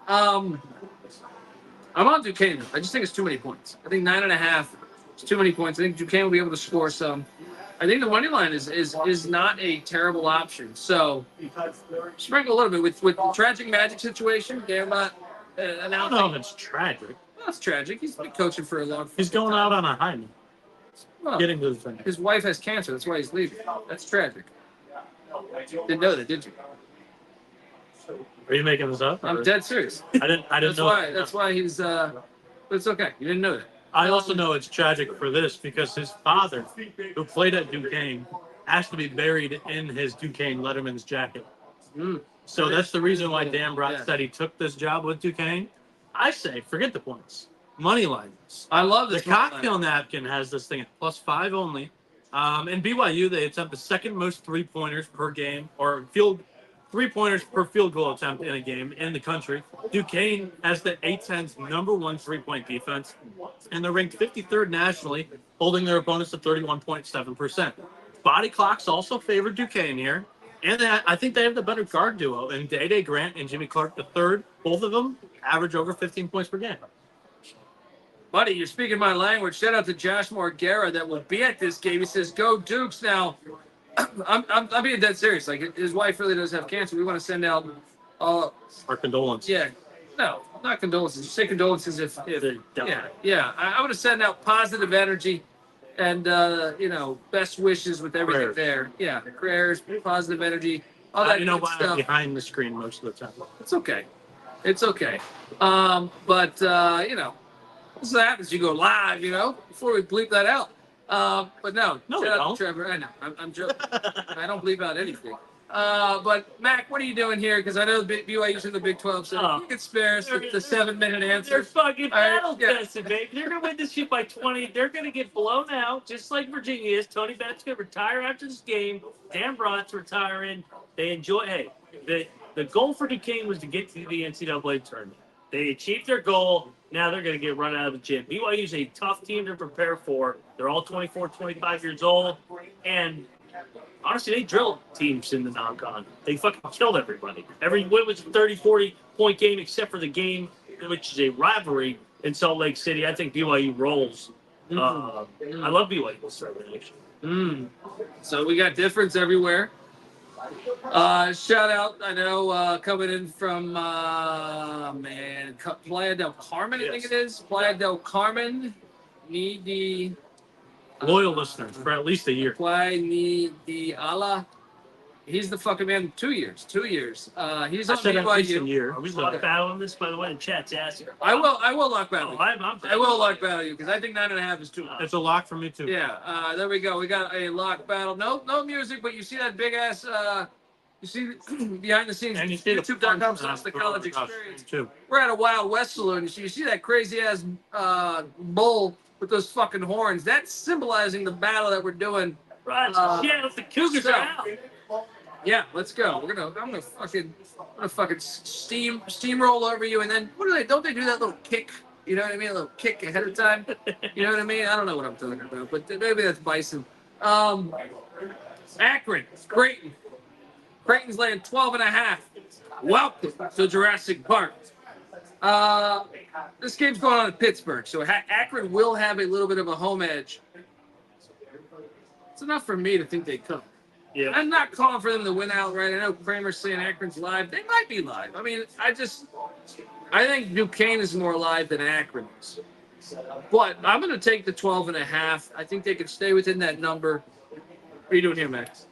I'm on Duquesne. I just think it's too many points. I think 9.5 is too many points. I think Duquesne will be able to score some. I think the money line is not a terrible option. So sprinkle a little bit with the tragic magic situation. Gambot I don't know if it's tragic. Well, it's tragic. He's been coaching for a long time. He's going out on a high note. Well, Getting to the thing. his wife has cancer. That's why he's leaving. That's tragic. Didn't know that, did you? Are you making this up? I'm dead serious. I didn't know. That's why he's. But it's okay. You didn't know that. I also know it's tragic for this because his father, who played at Duquesne, has to be buried in his Duquesne Letterman's jacket. So that's the reason why Dan Brott said he took this job with Duquesne. I say, forget the points. Money lines. I love this. The cocktail napkin has this thing at +5 only. In BYU, they attempt the second most three-pointers per game, or 3-pointers per field goal attempt in a game in the country. Duquesne has the A-10's #1 three-point defense, and they're ranked 53rd nationally, holding their opponents to 31.7%. Body clocks also favor Duquesne here, and I think they have the better guard duo in Day Grant and Jimmy Clark III. Both of them average over 15 points per game. Buddy, you're speaking my language. Shout out to Josh Morgera that will be at this game. He says, "Go Dukes!" Now, I'm being dead serious. Like his wife really does have cancer. We want to send out Our condolences. Yeah, no, not condolences. You say condolences if They're yeah. I want to send out positive energy and best wishes with everything Prayers. there. Yeah, prayers, positive energy, all that You know good why I'm stuff. behind the screen most of the time. It's okay. But this is what happens. You go live, before we bleep that out. But no, No, we shout out don't. to Trevor. I know, I'm joking. I don't bleep out anything. But Mac, what are you doing here? Because I know BYU's in the Big 12, so you can spare us the 7-minute They're answer. fucking All right, battle tested, baby. They're gonna win this shit by 20. They're gonna get blown out, just like Virginia is. Tony Bennett's gonna retire after this game. Dan Broad's retiring. They enjoy. Hey, the goal for Duquesne was to get to the NCAA tournament. They achieved their goal. Now they're going to get run out of the gym. BYU is a tough team to prepare for. They're all 24, 25 years old. And honestly, they drilled teams in the non-con. They fucking killed everybody. Every win was a 30, 40-point game except for the game, which is a rivalry in Salt Lake City. I think BYU rolls. I love BYU this actually. So we got difference everywhere. Shout out, I know, coming in from, Playa del Carmen, I think it is. Playa del Carmen. Loyal listeners for at least a year. Playa ni Allah. He's the fucking man. 2 years. He's I on said at least a BYU. year. Are we lock battle on this, by the way? In chat's asking. I will lock battle. I will lock battle. battle you because I think 9.5 is too much. It's a lock for me too. Yeah, there we go. We got a lock battle. No music, but you see that big ass. You see behind the scenes. And you see YouTube.com/the college experience. too. We're at a Wild West saloon. You see that crazy ass bull with those fucking horns. That's symbolizing the battle that we're doing. Right, the Cougars are out. Yeah, let's go. I'm gonna fucking steamroll over you, and then what do they? Don't they do that little kick You know what I mean? A little kick ahead of time. You know what I mean? I don't know what I'm talking about, but maybe that's Bison. Akron, Creighton. Creighton's laying 12.5. Welcome to Jurassic Park. This game's going on in Pittsburgh, so Akron will have a little bit of a home edge. It's enough for me to think they come. Yeah. I'm not calling for them to win outright. I know Kramer's saying Akron's live. They might be live. I mean, I think Duquesne is more live than Akron is. But I'm going to take the 12.5. I think they can stay within that number. What are you doing here, Max?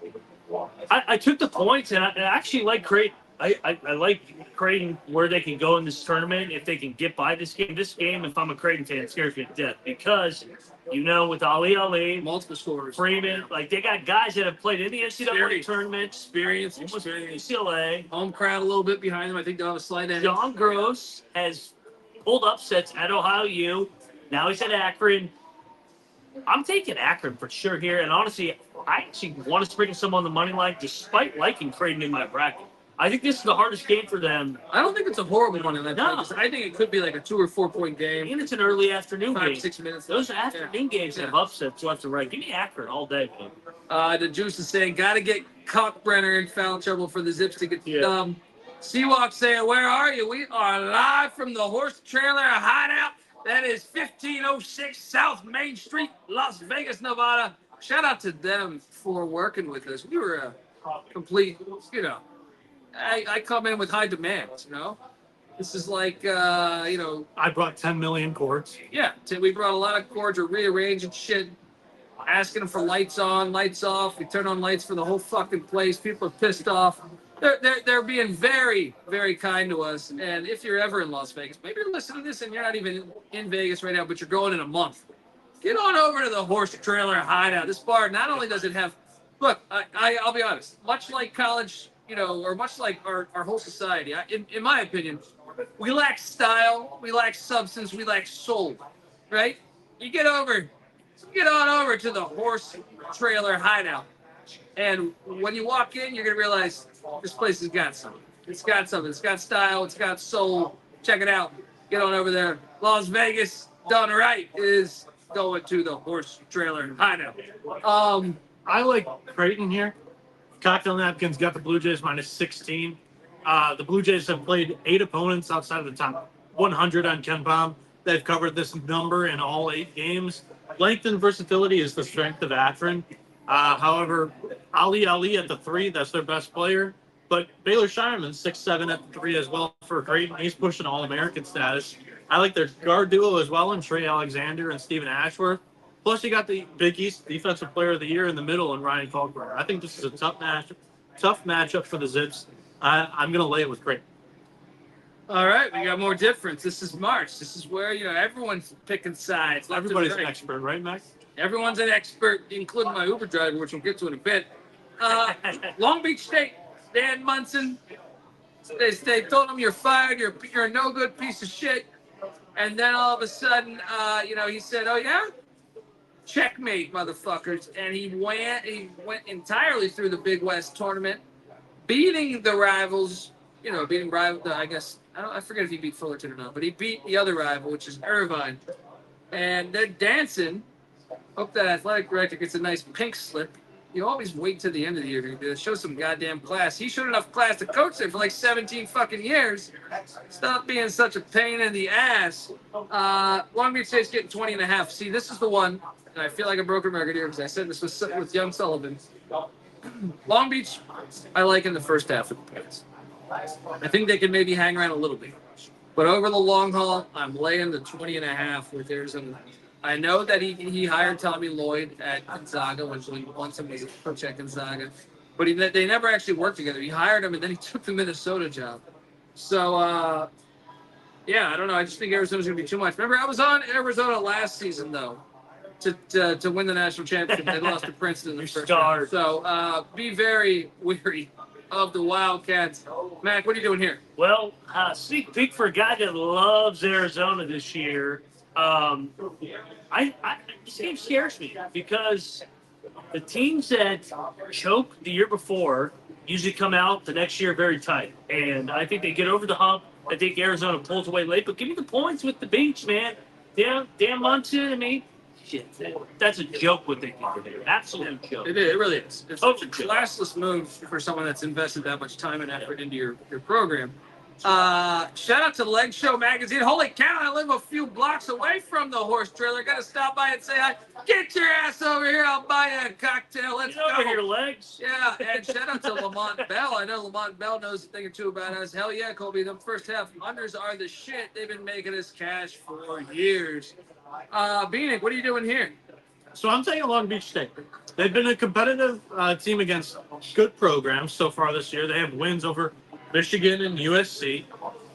I took the points, and I actually like Creighton. I like Creighton where they can go in this tournament if they can get by this game. This game, if I'm a Creighton fan, scares me to death because, with Ali, Multiple scorers. Freeman, they got guys that have played in the NCAA tournament. Experience. UCLA. Home crowd a little bit behind them. I think they'll have a slight edge. John Gross has pulled upsets at Ohio U. Now he's at Akron. I'm taking Akron for sure here. And honestly, I actually want to sprinkle some on the money line despite liking Creighton in my bracket. I think this is the hardest game for them. I don't think it's a horrible one in that. No. I think it could be like a 2 or 4 point game. And it's an early afternoon 5 game. 6 minutes. Those afternoon games have upsets left and right. Give me Akron all day, man. The Juice is saying, got to get Cockbrenner in foul trouble for the Zips to get dumb. Seawalk saying, where are you? We are live from the horse trailer hideout. That is 1506 South Main Street, Las Vegas, Nevada. Shout out to them for working with us. We were a complete, I come in with high demands, This is like, I brought 10 million cords. Yeah, we brought a lot of cords. We're rearranging shit, asking them for lights on, lights off. We turn on lights for the whole fucking place. People are pissed off. They're being very, very kind to us. And if you're ever in Las Vegas, maybe you're listening to this and you're not even in Vegas right now, but you're going in a month. Get on over to the Horse Trailer Hideout. This bar, not only does it have, look, I'll be honest, much like college, or much like our whole society, in my opinion, we lack style, we lack substance, we lack soul, right? You get on over to the Horse Trailer Hideout. And when you walk in, you're going to realize this place has got something. It's got something. It's got style. It's got soul. Check it out. Get on over there. Las Vegas, done right, is going to the Horse Trailer Hideout. I like Creighton here. Cocktail Napkins got the Blue Jays minus 16. The Blue Jays have played 8 opponents outside of the top 100 on KenPom. They've covered this number in all 8 games. Length and versatility is the strength of Akron. However, Ali at the 3, that's their best player. But Baylor Shireman, 6'7" at the 3 as well for Creighton. He's pushing All-American status. I like their guard duo as well, and Trey Alexander and Stephen Ashworth. Plus, you got the Big East Defensive Player of the Year in the middle and Ryan Kalkbrenner. I think this is a tough matchup for the Zips. I'm going to lay it with Creighton. All right, we got more difference. This is March. This is where, everyone's picking sides. Everybody's an expert, right, Max? Everyone's an expert, including my Uber driver, which we'll get to in a bit. Long Beach State, Dan Munson. They told him you're fired. You're a no good piece of shit. And then all of a sudden, he said, "Oh yeah, checkmate, motherfuckers!" And he went entirely through the Big West tournament, beating the rivals. Beating rival. I forget if he beat Fullerton or not, but he beat the other rival, which is Irvine. And they're dancing. Hope that athletic director gets a nice pink slip. You always wait till the end of the year to show some goddamn class. He showed enough class to coach there for like 17 fucking years. Stop being such a pain in the ass. Long Beach State's getting 20.5. See, this is the one, and I feel like a broken record here because I said this with Young Sullivan. Long Beach, I like in the first half of the pass. I think they can maybe hang around a little bit. But over the long haul, I'm laying the 20.5 with Arizona. I know that he hired Tommy Lloyd at Gonzaga when he once was a coach at Gonzaga, but they never actually worked together. He hired him and then he took the Minnesota job. So I don't know. I just think Arizona's going to be too much. Remember, I was on Arizona last season though to win the national championship. They lost to Princeton in the first round. So be very weary of the Wildcats. Mac, what are you doing here? Well, sneak peek for a guy that loves Arizona this year. This game scares me because the teams that choke the year before usually come out the next year very tight. And I think they get over the hump I think Arizona pulls away late, but give me the points with the beach, man. Dan Munson, I mean, shit, that's a joke what they can do. Absolute joke. It is. It really is. It's such a classless move for someone that's invested that much time and effort into your program. Shout out to Leg Show Magazine. Holy cow, I live a few blocks away from the horse trailer. Got to stop by and say hi. Get your ass over here. I'll buy you a cocktail. Let's Get over go. here, Legs. Yeah, and shout out to Lamont Bell. I know Lamont Bell knows a thing or two about us. Hell yeah, Colby. The first half unders are the shit. They've been making us cash for years. Bieniek, what are you doing here? So I'm taking Long Beach State. They've been a competitive team against good programs so far this year. They have wins over Michigan and USC.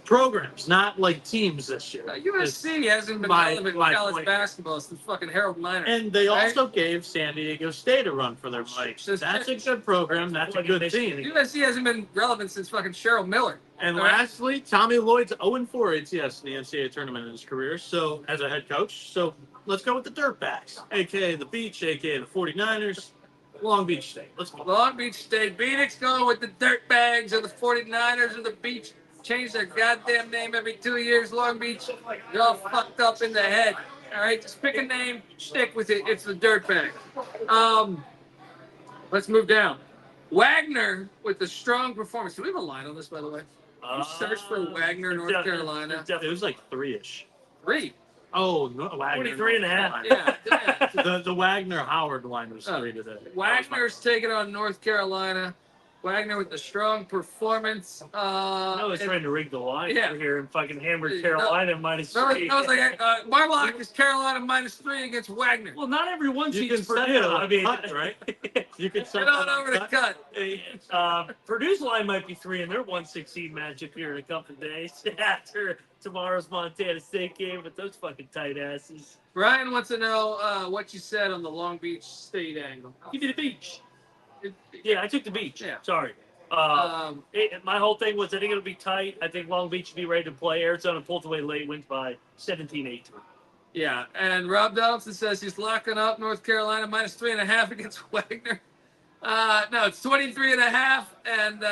Programs, not like teams this year. USC hasn't been relevant in college basketball since fucking Harold Miner. And they also gave San Diego State a run for their money. That's a good program. That's a good team. USC hasn't been relevant since fucking Cheryl Miller. And lastly, Tommy Lloyd's 0-4 ATS in the NCAA tournament in his career. So as a head coach, so let's go with the Dirtbags, aka the Beach, aka the 49ers, Long Beach State. Let's go. Long Beach State. Bieniek's going with the Dirtbags or the 49ers or the Beach. Change their goddamn name every 2 years. Long Beach, you're all fucked up in the head. All right, just pick a name, stick with it. It's the Dirtbag. Let's move down. Wagner with the strong performance. Do we have a line on this, by the way? You search for Wagner, North Carolina. It was like 3-ish. 3. Oh, no, Wagner. 23.5. Yeah. The Wagner Howard line was 3 today. Wagner's taking on North Carolina. Wagner with the strong performance. I was trying to rig the line over here and fucking hammered Carolina -3. I was like, Marlock is Carolina -3 against Wagner. Well, not every one You seat's can set Purdue. it on I mean, cut, right? You can set Get on over to cut. Purdue's line might be 3 in their 116 matchup here in a couple of days after tomorrow's Montana State game with those fucking tight asses. Brian wants to know what you said on the Long Beach State angle. Give me the beach. Yeah, I took the beach. Yeah. Sorry. My whole thing was I think it'll be tight. I think Long Beach will be ready to play. Arizona pulled away late, wins by 17-18. Yeah, and Rob Donaldson says he's locking up North Carolina -3.5 against Wagner. No, it's 23.5, and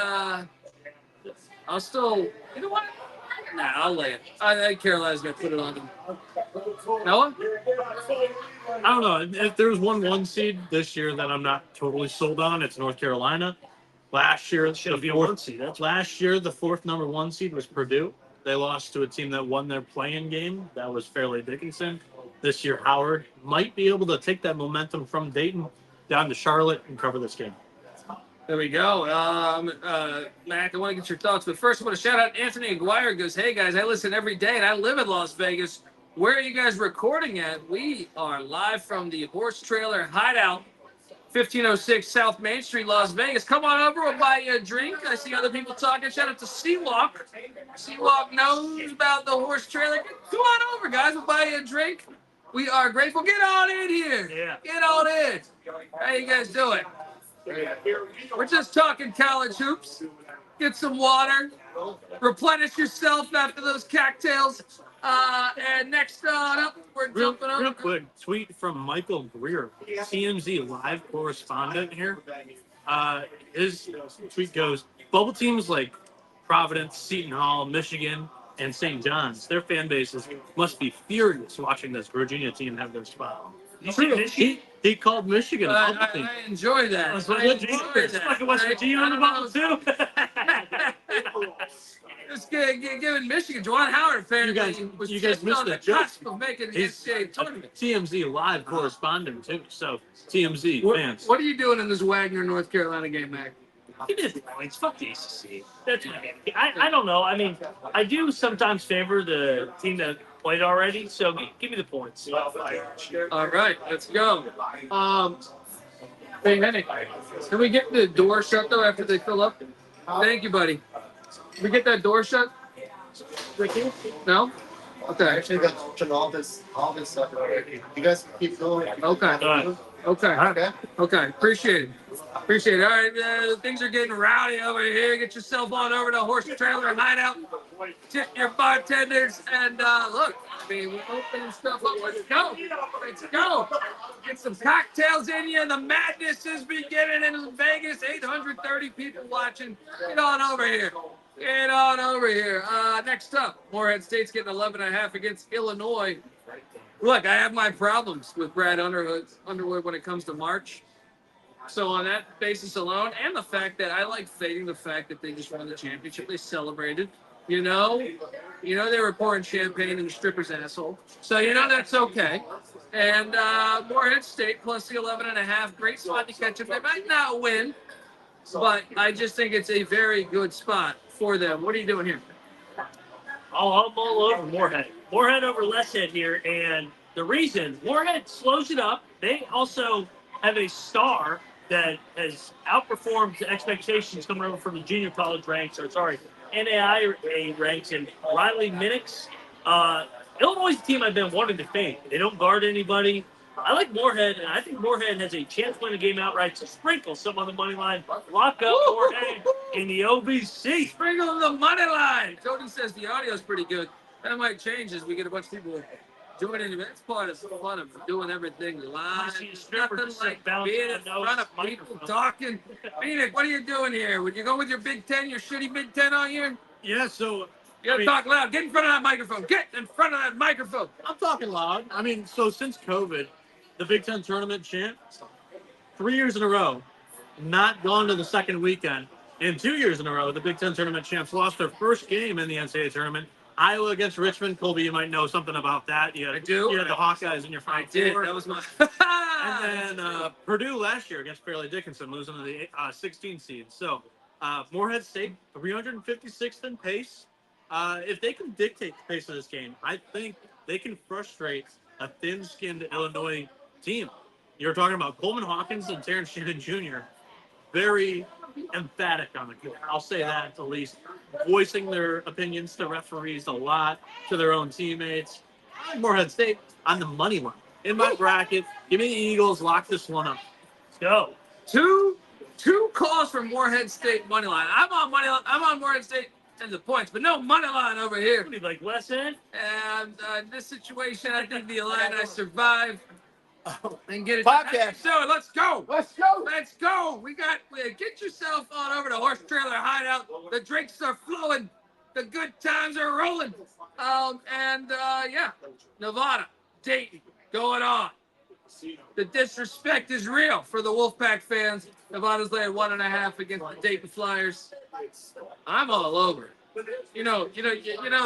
I'll still. You know what? Nah, I'll lay it. I think Carolina's gonna put it on them. Noah? I don't know. If there's one seed this year that I'm not totally sold on, it's North Carolina. Last year, the fourth number 1 seed was Purdue. They lost to a team that won their play-in game. That was Fairleigh Dickinson. This year, Howard might be able to take that momentum from Dayton down to Charlotte and cover this game. There we go. Mac, I want to get your thoughts, but first I want to shout out Anthony Aguirre. Goes, hey guys, I listen every day and I live in Las Vegas. Where are you guys recording at? We are live from the Horse Trailer Hideout, 1506 South Main Street, Las Vegas. Come on over, we'll buy you a drink. I see other people talking. Shout out to Seawalk. Seawalk knows about the Horse Trailer. Come on over, guys. We'll buy you a drink. We are grateful. Get on in here. Yeah. Get on in. How you guys doing? We're just talking college hoops. Get some water. Replenish yourself after those cocktails. And next up, we're jumping over. Real quick, tweet from Michael Greer, TMZ live correspondent here. His tweet goes, bubble teams like Providence, Seton Hall, Michigan, and St. John's, their fan bases must be furious watching this Virginia team have their spot. He called Michigan a bubble team. I enjoy that. West Virginia on the bubble too. Just giving Michigan, Juwan Howard apparently was you guys just missed on the the joke. cusp of making the NCAA tournament. TMZ live correspondent too, so TMZ fans. What are you doing in this Wagner, North Carolina game, Mac? Give me the points. Fuck the ACC. That's my I don't know. I mean, I do sometimes favor the team that played already, so give me the points. All right, let's go. Hey, Henny, can we get the door shut, though, after they fill up? Thank you, buddy. Can we get that door shut? No? Okay. Actually, got all this stuff. You guys keep going. Okay. Okay. Appreciate it. All right, things are getting rowdy over here. Get yourself on over to Horse Trailer Hideout. Tip your bartenders. And look, I mean, we're opening stuff up. Let's go. Get some cocktails in you. The madness is beginning in Vegas. 830 people watching. Get on over here. Get on over here. Next up, Morehead State's getting 11.5 against Illinois. Look, I have my problems with Brad Underwood when it comes to March. So on that basis alone, and the fact that I like fading the fact that they just won the championship, they celebrated. You know they were pouring champagne in the stripper's asshole. So that's okay. And Morehead State plus the 11.5, great spot to catch them. They might not win, but I just think it's a very good spot for them. What are you doing here? Oh, I'm all over Morehead. Morehead over Lesshead here, and the reason Morehead slows it up, they also have a star that has outperformed the expectations coming over from the junior college ranks, NAIA ranks, and Riley Minix. Illinois is a team I've been wanting to fade. They don't guard anybody. I like Morehead, and I think Morehead has a chance to win the game outright, so sprinkle some on the money line. Lock up Morehead in the OVC. Sprinkle on the money line. Jody says the audio is pretty good. That might change as we get a bunch of people joining. That's part of the fun of doing everything live. Nothing like being in front of people talking. Bieniek, what are you doing here? Would you go with your Big Ten, your shitty Big Ten on here? Yeah, so You gotta talk loud. Get in front of that microphone. Get in front of that microphone. I'm talking loud. I mean, so since COVID, the Big Ten tournament champ, 3 years in a row, not gone to the second weekend. And 2 years in a row, the Big Ten tournament champs lost their first game in the NCAA tournament. Iowa against Richmond. Colby, you might know something about that. I do. You had the Hawkeyes in your final four. That was my. And then Purdue last year against Fairleigh Dickinson, losing to the 16 seed. So Morehead State, 356th in pace. If they can dictate the pace of this game, I think they can frustrate a thin-skinned Illinois team. You're talking about Coleman Hawkins and Terrence Shannon Jr. Very emphatic on the court. I'll say that at the least. Voicing their opinions to referees a lot, to their own teammates. I like Morehead State on the money line. In my bracket, give me the Eagles, lock this one up. Let's go. Two calls from Morehead State money line. I'm on Morehead State and the points, but no money line over here. What do you like, Lesshead? And in this situation, I think the Illini survive and get it. Podcast. So let's go. Let's go. Let's go. Get yourself on over to Horse Trailer Hideout. The drinks are flowing. The good times are rolling. Nevada, Dayton, going on. The disrespect is real for the Wolfpack fans. Nevada's laying 1.5 against the Dayton Flyers. I'm all over. You know,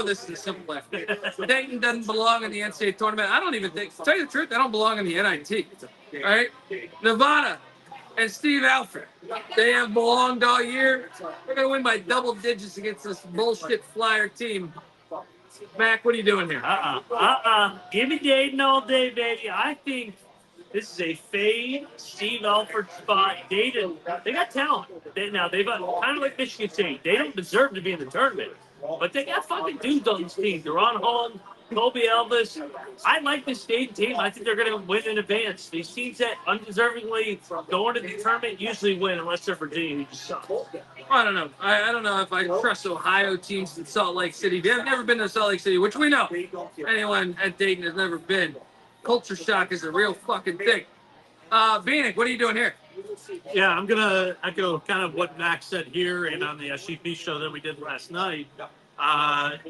this is a simple F. Dayton doesn't belong in the NCAA tournament. I don't even think, to tell you the truth, I don't belong in the NIT. All right? Nevada and Steve Alford, they have belonged all year. They're going to win by double digits against this bullshit Flyer team. Mac, what are you doing here? Give me Dayton all day, baby. I think this is a fade Steve Alford spot. Dayton, they got talent. They've got kind of like Michigan State. They don't deserve to be in the tournament, but they got fucking dudes on this team. They're on home. Colby Elvis. I like this Dayton team. I think they're going to win in advance. These teams that undeservingly go into the tournament usually win unless they're Virginia, who just sucks. I don't know. I don't know if I trust Ohio teams in Salt Lake City. They've never been to Salt Lake City, which we know. Anyone at Dayton has never been. Culture shock is a real fucking thing. Bieniek, what are you doing here? Yeah, I'm going to echo kind of what Max said here and on the SGP show that we did last night. I'm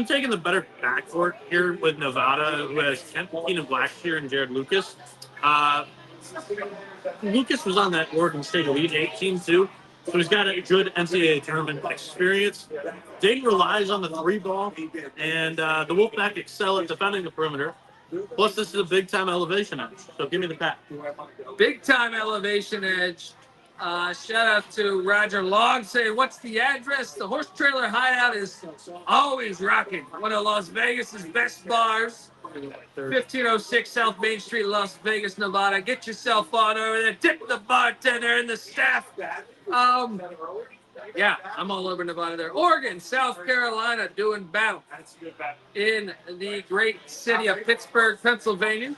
taking the better backcourt here with Nevada, who has Kent Keenan Blackshear and Jared Lucas. Lucas was on that Oregon State Elite 8 team too, so he's got a good NCAA tournament experience. Dayton relies on the three ball, and the Wolfpack excel at defending the perimeter. Plus, this is a big-time elevation edge, so give me the pack. Big-time elevation edge. Shout out to Roger Long saying, what's the address? The Horse Trailer Hideout is always rocking. One of Las Vegas's best bars. 1506 South Main Street, Las Vegas, Nevada. Get yourself on over there. Tip the bartender and the staff. Yeah, I'm all over Nevada there. Oregon, South Carolina doing battle in the great city of Pittsburgh, Pennsylvania.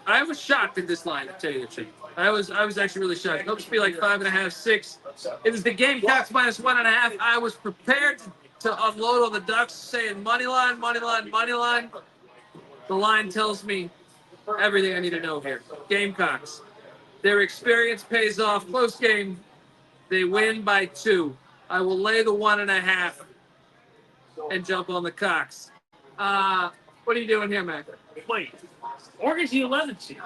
I was shocked at this line, to tell you the truth. I was actually really shocked. It must be like 5.5, 6. It was the Gamecocks minus 1.5. I was prepared to unload on the Ducks, saying money line, money line, money line. The line tells me everything I need to know here. Gamecocks. Their experience pays off. Close game. They win by 2. I will lay the 1.5 and jump on the Cocks. What are you doing here, Mac? Wait, Oregon's the 11th seed.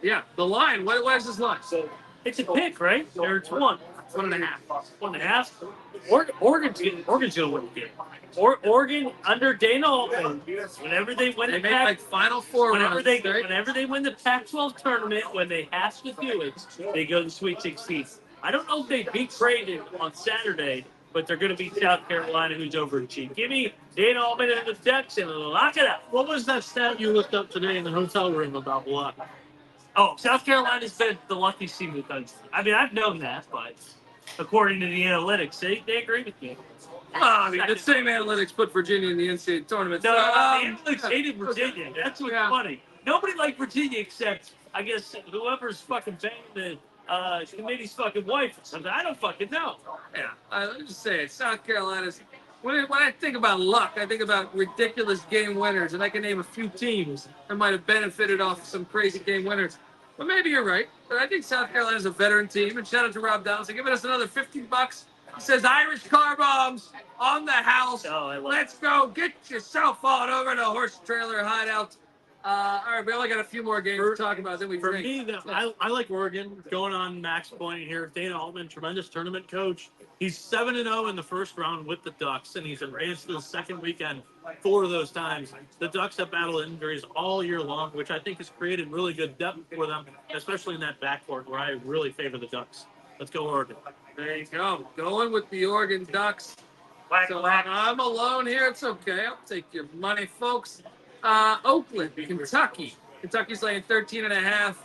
Yeah, the line. What is this line? It's a pick, right? Or it's 1. 1.5. 1.5. Oregon's gonna win the game. Oregon under Dana Altman, whenever they win They the make Pac, like Final Four whenever runs, they right? whenever they win the Pac-12 tournament, when they have to do it, they go to the Sweet 16. I don't know if they beat Creighton on Saturday, but they're going to beat South Carolina, who's overachieved. Give me Dana Altman and the Ducks and lock it up. What was that stat you looked up today in the hotel room about luck? Oh, South Carolina's been the luckiest team in the country. I mean, I've known that, but according to the analytics, they agree with me. I mean, the same analytics put Virginia in the NCAA tournament. No, So, the analytics hated Virginia. That's what's funny. Nobody liked Virginia except, I guess, whoever's fucking banging the committee's fucking wife or something. I don't fucking know. Yeah, let me just say it. South Carolina's. When I think about luck, I think about ridiculous game winners, and I can name a few teams that might have benefited off some crazy game winners. But maybe you're right. But I think South Carolina's a veteran team. And shout out to Rob Donaldson giving us another $15. He says Irish car bombs on the house. Oh, Let's go. Get yourself on over to Horse Trailer Hideout. All right, we only got a few more games to talk about. Then we For drink. me, I like Oregon. Going on Mac's point here, Dana Altman, tremendous tournament coach. He's 7-0 in the first round with the Ducks, and he's advanced to the second weekend 4 of those times. The Ducks have battled injuries all year long, which I think has created really good depth for them, especially in that backcourt where I really favor the Ducks. Let's go Oregon. There you go. Going with the Oregon Ducks. So I'm alone here. It's okay. I'll take your money, folks. Oakland, Kentucky. Kentucky's laying 13.5.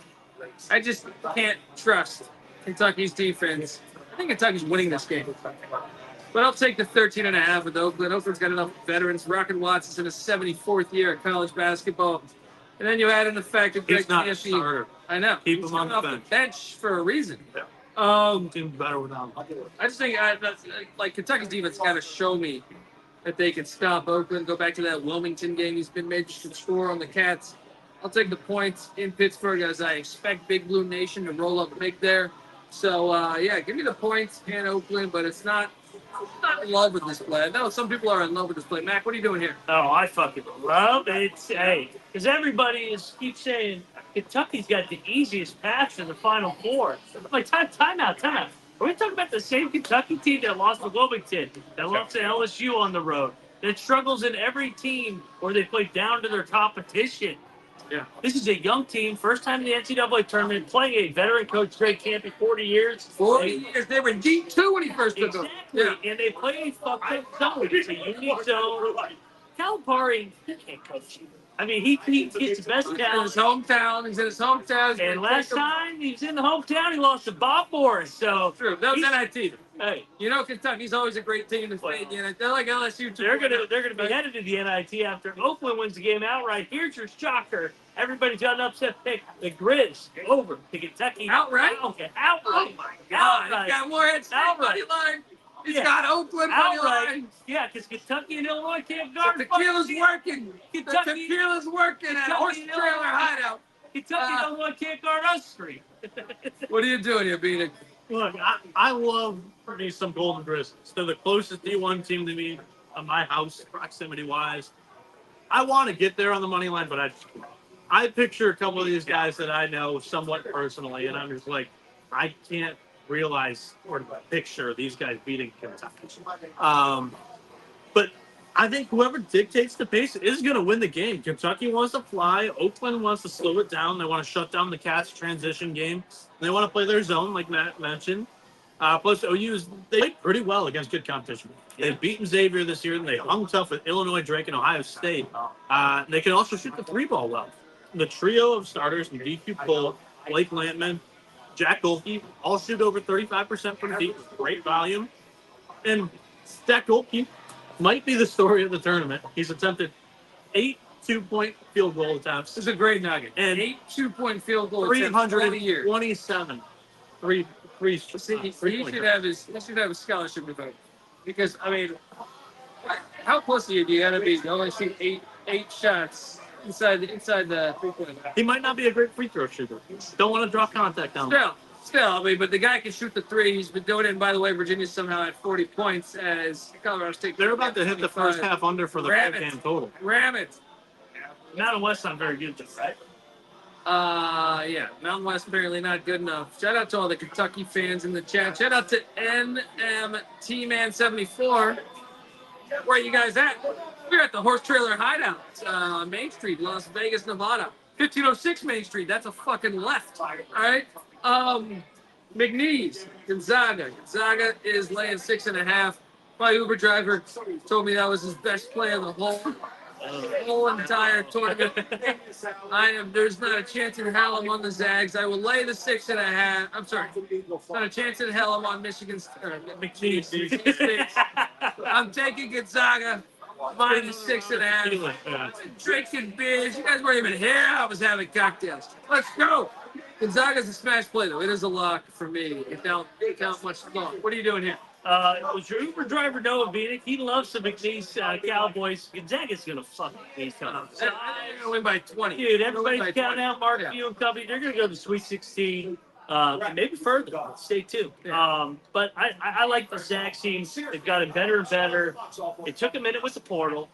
I just can't trust Kentucky's defense. I think Kentucky's winning this game. But I'll take the 13.5 with Oakland. Oakland's got enough veterans. Rocket Watson's in his 74th year of college basketball. And then you add in the fact that He's not a Greg starter. I know. Keep He's him on coming the off bench for a reason. Team's better without him. I just think, like, Kentucky's defense got to show me that they can stop Oakland. Go back to that Wilmington game. He's been made to score on the Cats. I'll take the points in Pittsburgh as I expect Big Blue Nation to roll up big there. So, yeah, give me the points in Oakland, but it's not in love with this play. I know some people are in love with this play. Mac, what are you doing here? Oh, I fucking love it. Hey, because everybody keeps saying Kentucky's got the easiest path to the Final Four. I'm like, time out. Are we talking about the same Kentucky team that lost to Wilmington, that lost to LSU on the road, that struggles in every team where they play down to their competition? Yeah. This is a young team, first time in the NCAA tournament, playing a veteran coach, Drake Campy, 40 years. 40 years. They were D2 when he first took them. Exactly. And they play a fucked up zone. It's a unique zone. Calipari, he can't coach you. I mean, he gets the best He's in talent. his hometown. He's in his hometown. And last time he was in the hometown, he lost to Bob Morris. So True. That was NIT. hey, You know, Kentucky's always a great team to play. They're like LSU. they're gonna be headed to the NIT after Oakland wins the game outright. Here's your shocker. Everybody's got an upset pick. The Grizz over to Kentucky. Outright? Okay, Oh outright. my God! Outright. He's got Morehead St money line. He's got Oakland money Outright. line. Yeah, because Kentucky and Illinois can't The guard. tequila's fucking- working. The Kentucky- tequila's working at Kentucky Horse and Trailer Illinois. Hideout. Kentucky and Illinois can't guard us three. What are you doing here, Bieniek? Look, I love me some Golden Grizzlies. They're the closest D1 team to me on my house, proximity-wise. I want to get there on the money line, but I picture a couple of these guys that I know somewhat personally, and I'm just like, I can't realize or picture these guys beating Kentucky. But I think whoever dictates the pace is going to win the game. Kentucky wants to fly. Oakland wants to slow it down. They want to shut down the Cats transition game. They want to play their zone, like Matt mentioned. Plus, OU's they played pretty well against good competition. They've beaten Xavier this year, and they hung tough with Illinois, Drake, and Ohio State. They can also shoot the three ball well. The trio of starters, DQ Cole, Blake Lampman, Jack Golke, all shoot over 35% from deep with great volume. And Jack Golke might be the story of the tournament. He's attempted 8 two-point field goal attempts. This is a great nugget. And 8 2-point field goal attempts 20 years. 327 three He should have his scholarship revoked. Because, I mean, how close do you gotta be? You only shoot eight shots inside the 3-point line. He might not be a great free throw shooter. Don't want to draw contact down. Still, I mean, but the guy can shoot the three. He's been doing it. And by the way, Virginia's somehow at 40 points as Colorado State. They're about to hit the first half under for the Ram full it. game total. Ram it. Mountain West not very good, though, right? Yeah, Mountain West apparently not good enough. Shout out to all the Kentucky fans in the chat. Shout out to NMTman74. Where are you guys at? We're at the Horse Trailer Hideout, Main Street, Las Vegas, Nevada. 1506 Main Street. That's a fucking left. All right. McNeese, Gonzaga. Gonzaga is laying 6.5. My Uber driver told me that was his best play of the whole entire tournament. There's not a chance in hell I'm on the Zags. I will lay the 6.5. I'm sorry. Not a chance in hell I'm on Michigan McNeese. I'm taking Gonzaga minus 6.5. Drinking beers. You guys weren't even here. I was having cocktails. Let's go. Gonzaga's a smash play, though. It is a lock for me. Without much thought. What are you doing here? Was your Uber driver Noah Bieniek? He loves the McNeese Cowboys. Gonzaga's gonna fuck McNeese Cowboys. They're gonna win by 20. Dude, everybody's counting out Mark Few and company. They're gonna go to the Sweet 16. Maybe further. Stay tuned. But I like the Zags team. They've got it better and better. It took a minute with the portal.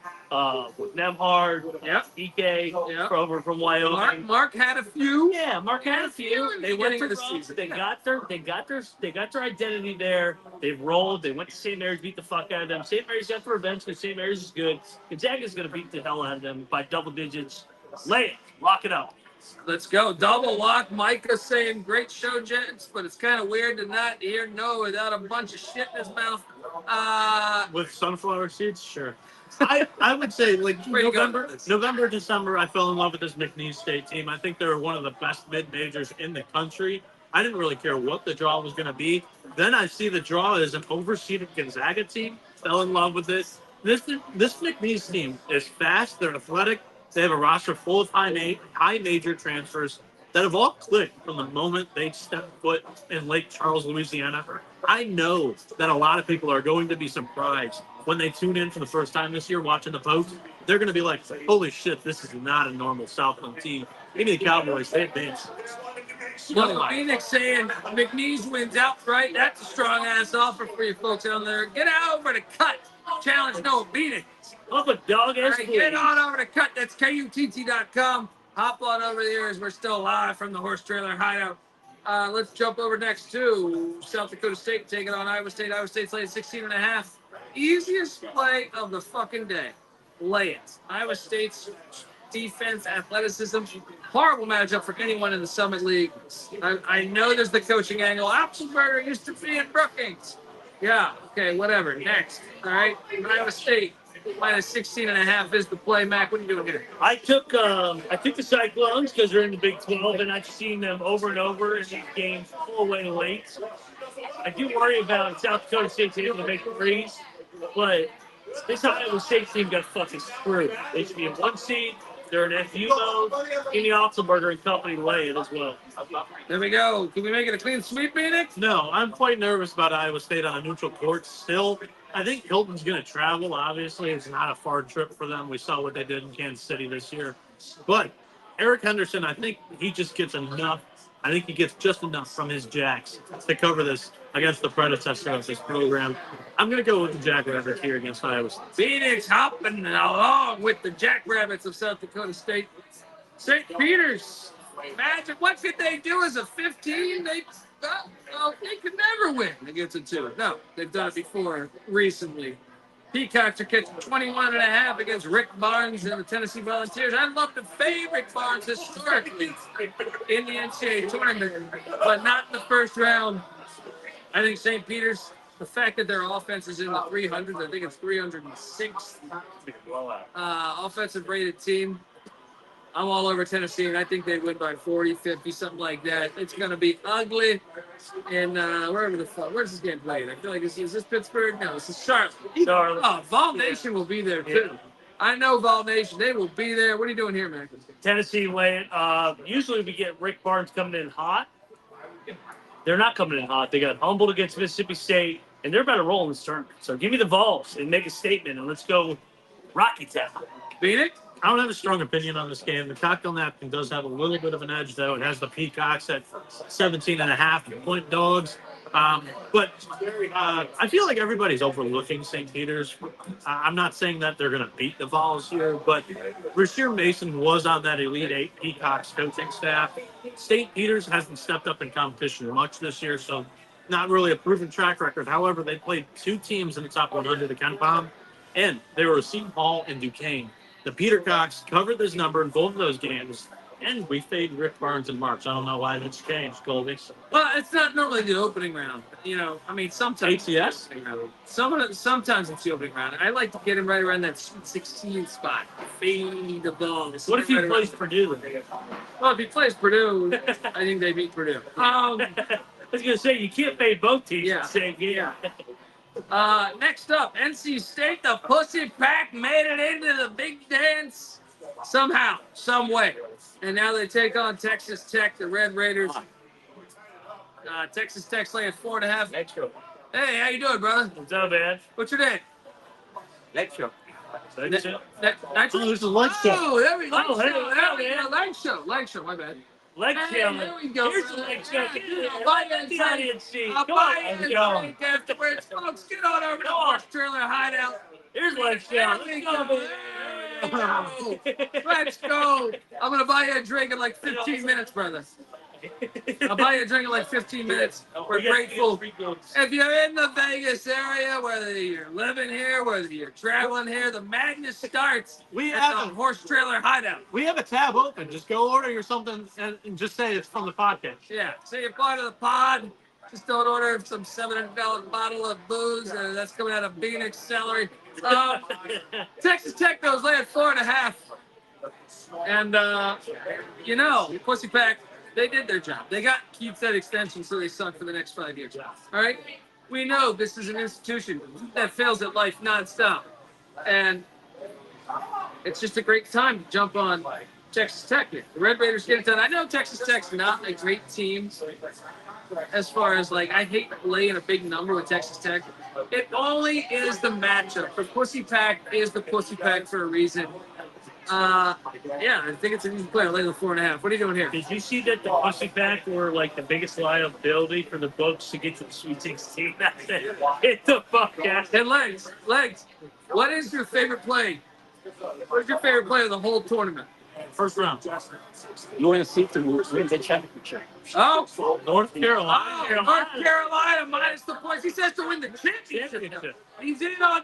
With Nemhard, EK over from Wyoming. Mark had a few. Yeah, Mark had a few. They went to the the season. They got their identity there. They've rolled. They went to St. Mary's, beat the fuck out of them. St. Mary's got the revenge because St. Mary's is good. Gonzaga's gonna beat the hell out of them by double digits. Lay it, lock it up. Let's go. Double lock. Micah saying great show, gents, but it's kind of weird to not hear Noah without a bunch of shit in his mouth. With sunflower seeds, sure. I would say like November, December, I fell in love with this McNeese State team. I think they're one of the best mid-majors in the country. I didn't really care what the draw was going to be. Then I see the draw as an overseeded Gonzaga team. Fell in love with this. This McNeese team is fast. They're athletic. They have a roster full of high major transfers that have all clicked from the moment they stepped foot in Lake Charles, Louisiana. I know that a lot of people are going to be surprised when they tune in for the first time this year watching the Pokes. They're going to be like, holy shit, this is not a normal Southland team. Maybe the Cowboys, they advance. Phoenix saying McNeese wins outright. That's a strong-ass offer for you folks out there. Get over to Cut. Challenge Noah Bieniek. Up a dog ass. Right, get on over to Cut. That's KUTT.com. Hop on over there as we're still live from the Horse Trailer Hideout. Let's jump over next to South Dakota State taking on Iowa State. Iowa State's laying 16.5. Easiest play of the fucking day. Lay it. Iowa State's defense, athleticism, horrible matchup for anyone in the Summit League. I know there's the coaching angle. Apselberger used to be in Brookings. Yeah, okay, whatever. Next. All right. Iowa State minus 16.5 is the play. Mac, what are you doing here? I took the Cyclones because they're in the Big 12, and I've seen them over and over in these games pull away late. I do worry about South Dakota State's able to make threes, but this Iowa State team got fucking screwed. They should be in 1 seed. They're in FU mode. Kenny Otzelberger and company lay it as well. There we go. Can we make it a clean sweep, Bieniek? No, I'm quite nervous about Iowa State on a neutral court still. I think Hilton's going to travel. Obviously, it's not a far trip for them. We saw what they did in Kansas City this year. But Eric Henderson, I think he just gets enough. I think he gets just enough from his Jacks to cover this against the predecessor of this program. I'm going to go with the Jackrabbits here against Iowa State. Phoenix hopping along with the Jackrabbits of South Dakota State. St. Peter's. Imagine what could they do as a 15? They could never win against a 2. No, they've done it before recently. Peacocks are catching 21.5 against Rick Barnes and the Tennessee Volunteers. I love to fade Rick Barnes historically in the NCAA tournament, but not in the first round. I think St. Peter's, the fact that their offense is in the 300s, I think it's 306th offensive rated team. I'm all over Tennessee, and I think they win by 40, 50, something like that. It's going to be ugly. And wherever the fuck, where's this game played? I feel like is this Pittsburgh? No, this is Charlotte. Oh, Vol Nation will be there, too. I know Vol Nation. They will be there. What are you doing here, man? Tennessee lay it. Usually we get Rick Barnes coming in hot. They're not coming in hot. They got humbled against Mississippi State, and they're about to roll in this tournament. So give me the Vols and make a statement, and let's go Rocky Town. Bieniek? I don't have a strong opinion on this game. The cocktail napkin does have a little bit of an edge, though. It has the Peacocks at 17.5-point dogs. But I feel like everybody's overlooking St. Peter's. I'm not saying that they're going to beat the Vols here, but Rasheer Mason was on that Elite Eight Peacocks coaching staff. St. Peter's hasn't stepped up in competition much this year, so not really a proven track record. However, they played 2 teams in the top 100 at Ken Palm, and they were Seton Hall and Duquesne. The Petercocks covered this number in both of those games, and we fade Rick Barnes in March. I don't know why that's changed, Colby. Well, it's not normally the opening round. Sometimes ATS? sometimes it's the opening round. I like to get him right around that Sweet 16 spot. Fade the ball. What if he plays Purdue? Well, if he plays Purdue, I think they beat Purdue. I was going to say, you can't fade both teams Yeah. in the same game. Yeah. Next up, NC State, the Pussy Pack made it into the big dance somehow, some way. And now they take on Texas Tech, the Red Raiders. Texas Tech's laying 4.5. Let's go. Hey, how you doing, brother? What's up, man? What's your name? Let's go. Oh, there's a lunch show. Oh, there we go. Oh, hey, There we man. go. Leg show, my bad. Let's Hey, go. there we go. Here's the leg show. I'll buy you a drink. I'll buy you a drink afterwards. Folks, get on over to the Horse Trailer Hideout. Here's Let's go. There Let's we go, go. baby. Let's go. I'm going to buy you a drink in like 15 minutes, brother. I'll buy you a drink in like 15 minutes. We're grateful. If you're in the Vegas area, whether you're living here, whether you're traveling here, the madness starts We at have the Horse Trailer Hideout. We have a tab open. Just go order your something and just say it's from the podcast. Yeah, so you're part of the pod. Just don't order some $700 bottle of booze that's coming out of Phoenix Celery. Texas Tech, though, is laying 4.5. And, Pussy Pack, they did their job. They got Keith's that extension, so they suck for the next 5 years. All right? We know this is an institution that fails at life nonstop. And it's just a great time to jump on Texas Tech here. The Red Raiders get it done. I know Texas Tech's not a great team as far as, I hate laying a big number with Texas Tech. It only is the matchup. The Pussy Pack is the Pussy Pack for a reason. I think it's an easy play. Lay the 4.5. What are you doing here? Did you see that the Pussy Pack were the biggest liability for the books to get to the Sweet 16? Hit the fuck out. And legs. What is your favorite play? What is your favorite play of the whole tournament? First round. You want to see to win the championship. Oh, North Carolina. North Carolina minus the points. He says to win the championship. He's in on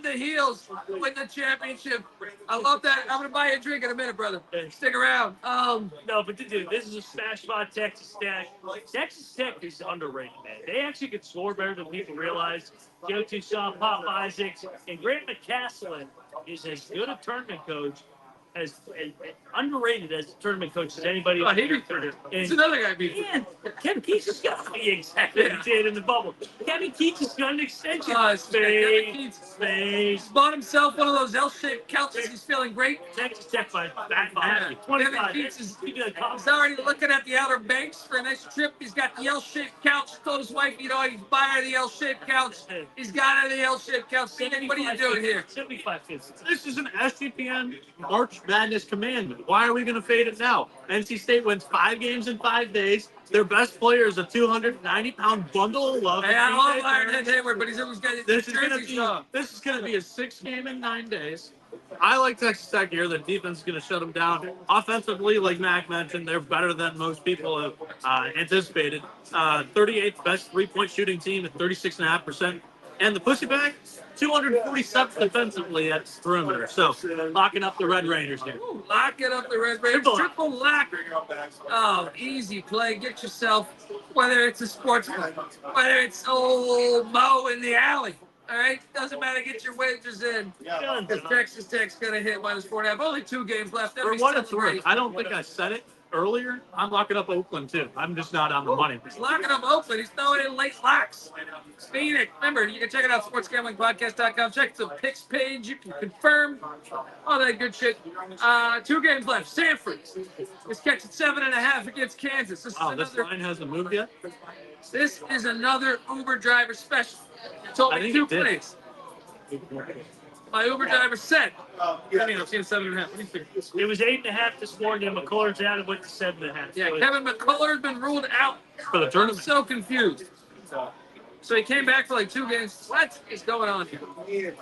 the heels to win the championship. I love that. I'm gonna buy you a drink in a minute, brother. Stick around. No, but dude, this is a smash spot. Texas Tech. Texas Tech is underrated, man. They actually can score better than people realize. Joe Toussaint, Pop Isaacs, and Grant McCaslin is as good a tournament coach as underrated as a tournament coach as anybody. Oh, he's another guy beat. And Kevin Keats has got exactly what he did in the bubble. Kevin Keats has got an extension. Space. He's bought himself one of those L-shaped couches. He's feeling great. Texas Tech by 25. Kevin Keats is already looking at the Outer Banks for a nice trip. He's got the L-shaped couch. Told his wife, he's buying the L-shaped couch. He's got the L-shaped couch. What are you doing here? 75-50. This is an SGPN March Madness commandment. Why are we going to fade it now? NC State wins 5 games in 5 days. Their best player is a 290-pound bundle of love. Hey, I love Ironhead Hayward, but he's always got This his is going jersey to on. be a 6-game in 9 days. I like Texas Tech here. The defense is going to shut them down. Offensively, like Mac mentioned, they're better than most people have anticipated. 38th best three-point shooting team at 36.5%. And the Pussy Pack, 247th defensively at the perimeter. So, locking up the Red Raiders here. Ooh, locking up the Red Raiders. Triple lock. Oh, easy play. Get yourself, whether it's a sportsman, whether it's old Mo in the alley. All right? Doesn't matter. Get your wagers in. Because Texas Tech's going to hit minus 4.5. Only 2 games left. For what it's worth, I don't think I said it earlier. I'm locking up Oakland, too. I'm just not on the money. He's locking up Oakland. He's throwing in late locks. Phoenix. Remember, you can check it out, sportsgamblingpodcast.com. Check the picks page. You can confirm all that good shit. 2 games left. Samford is catching 7.5 against Kansas. This line hasn't moved yet? This is another Uber driver special. Told I me think 2 it did. plays. My Uber driver said, I mean, I've seen 7.5. What do you think? It was 8.5 this morning, and McCullers out and went to 7.5. Yeah, So Kevin McCullough has been ruled out For the I'm tournament. so confused. So he came back for like 2 games. What is going on here?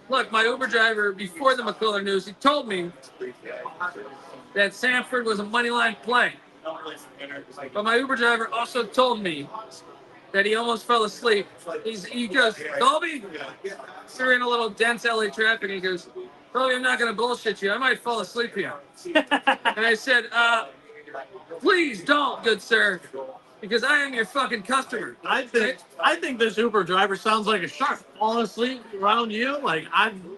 Look, my Uber driver, before the McCullough news, he told me that Samford was a money line play. But my Uber driver also told me that he almost fell asleep. He goes, Colby, we're in a little dense LA traffic. He goes, Colby, I'm not going to bullshit you. I might fall asleep here. And I said, please don't, good sir, because I am your fucking customer. I think this Uber driver sounds like a shark falling asleep around you. Like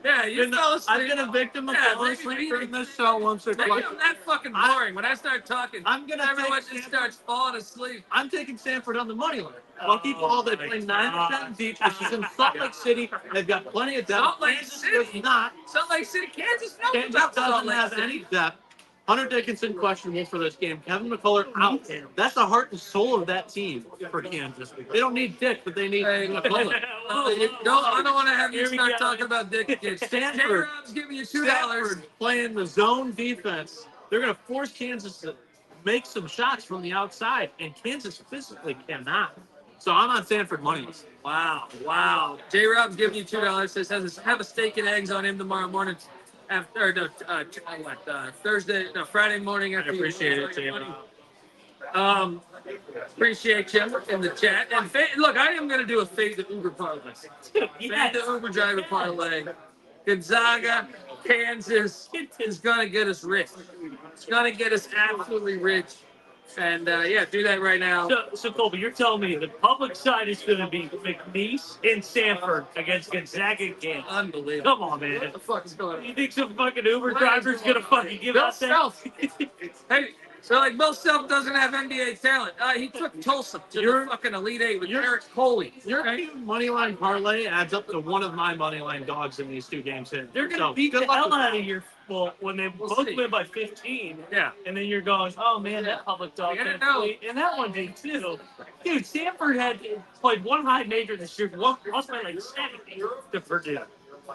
Yeah, you fell asleep. I've been a victim of Yeah, falling maybe asleep me. during this show once or Maybe twice. I'm that fucking boring. When I start talking, I'm gonna everyone take just starts falling asleep. I'm taking Samford on the money line. Lucky Ball, they play 9% deep, which is in Salt Lake City. They've got plenty of depth. Salt Lake Kansas City? does not. Salt Lake City, Kansas, no, Kansas about Salt doesn't Lake have City. any depth. Hunter Dickinson questionable for this game. Kevin McCullough out. That's the heart and soul of that team for Kansas. They don't need Dick, but they need Hey, McCullough. I don't want to have you Here we start go. talking about Dick again. Stanford. J-Rob's giving you $2. Stanford playing the zone defense. They're going to force Kansas to make some shots from the outside, and Kansas physically cannot. So I'm on Stanford money. Wow. J-Rob's giving you $2. Says have a steak and eggs on him tomorrow morning. Friday morning after. I appreciate it, J-Rob. Appreciate you in the chat. And look, I am going to do a fade the Uber parlay. Fade the Uber driver parlay. Gonzaga, Kansas is going to get us rich. It's going to get us absolutely rich. And do that right now. So Colby, you're telling me the public side is going to be McNeese and Samford against Gonzaga and Kansas. Unbelievable. Come on, man. What the fuck is going on? You think some fucking Uber driver's going to fucking give Bill out that? Self. Hey, so like Bill Self doesn't have NBA talent. He took Tulsa to the fucking Elite Eight with Eric Coley. Your money line parlay adds up to one of my money line dogs in these 2 games here. They're going to beat the hell out of your when they both see. win by 15. Yeah. And then you're going, oh man, that public dog. You gotta know. And that one did too. Dude, Samford had played one high major this year, lost by like 70 to Purdue.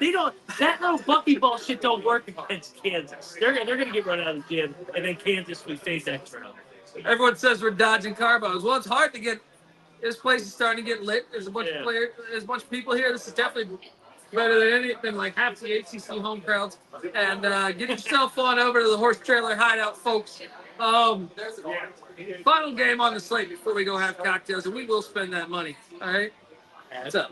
They don't. That little buckyball shit don't work against Kansas. They're gonna get run out of the gym, and then Kansas we face extra. Everyone says we're dodging carbos. Well, it's hard to get. This place is starting to get lit. There's a bunch of players. There's a bunch of people here. This is definitely better than like half the ACC home crowds. And get yourself on over to the Horse Trailer Hideout, folks. Final game on the slate before we go have cocktails, and we will spend that money. All right. What's up?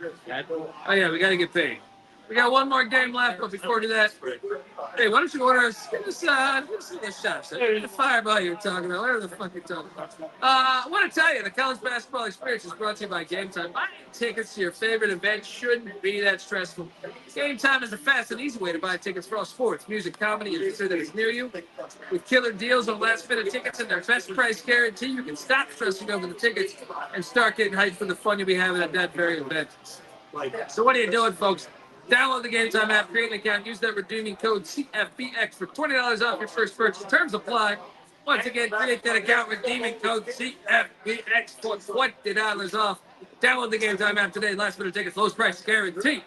Oh yeah, we got to get paid. We got one more game left, but before we do that, hey, why don't you order us? Give us a shot. The fireball you're talking about, whatever the fuck you're talking about. I want to tell you, the college basketball experience is brought to you by Game Time. Buying tickets to your favorite event shouldn't be that stressful. Game Time is the fast and easy way to buy tickets for all sports, music, comedy, and theater that is near you. With killer deals on last-minute tickets and their best price guarantee, you can stop stressing over the tickets and start getting hyped for the fun you'll be having at that very event. So what are you doing, folks? Download the Game Time app, create an account, use that redeeming code CFBX for $20 off your first purchase. Terms apply. Once again, create that account, redeeming code CFBX for $20 off. Download the Game Time app today. Last minute tickets, lowest price guarantee.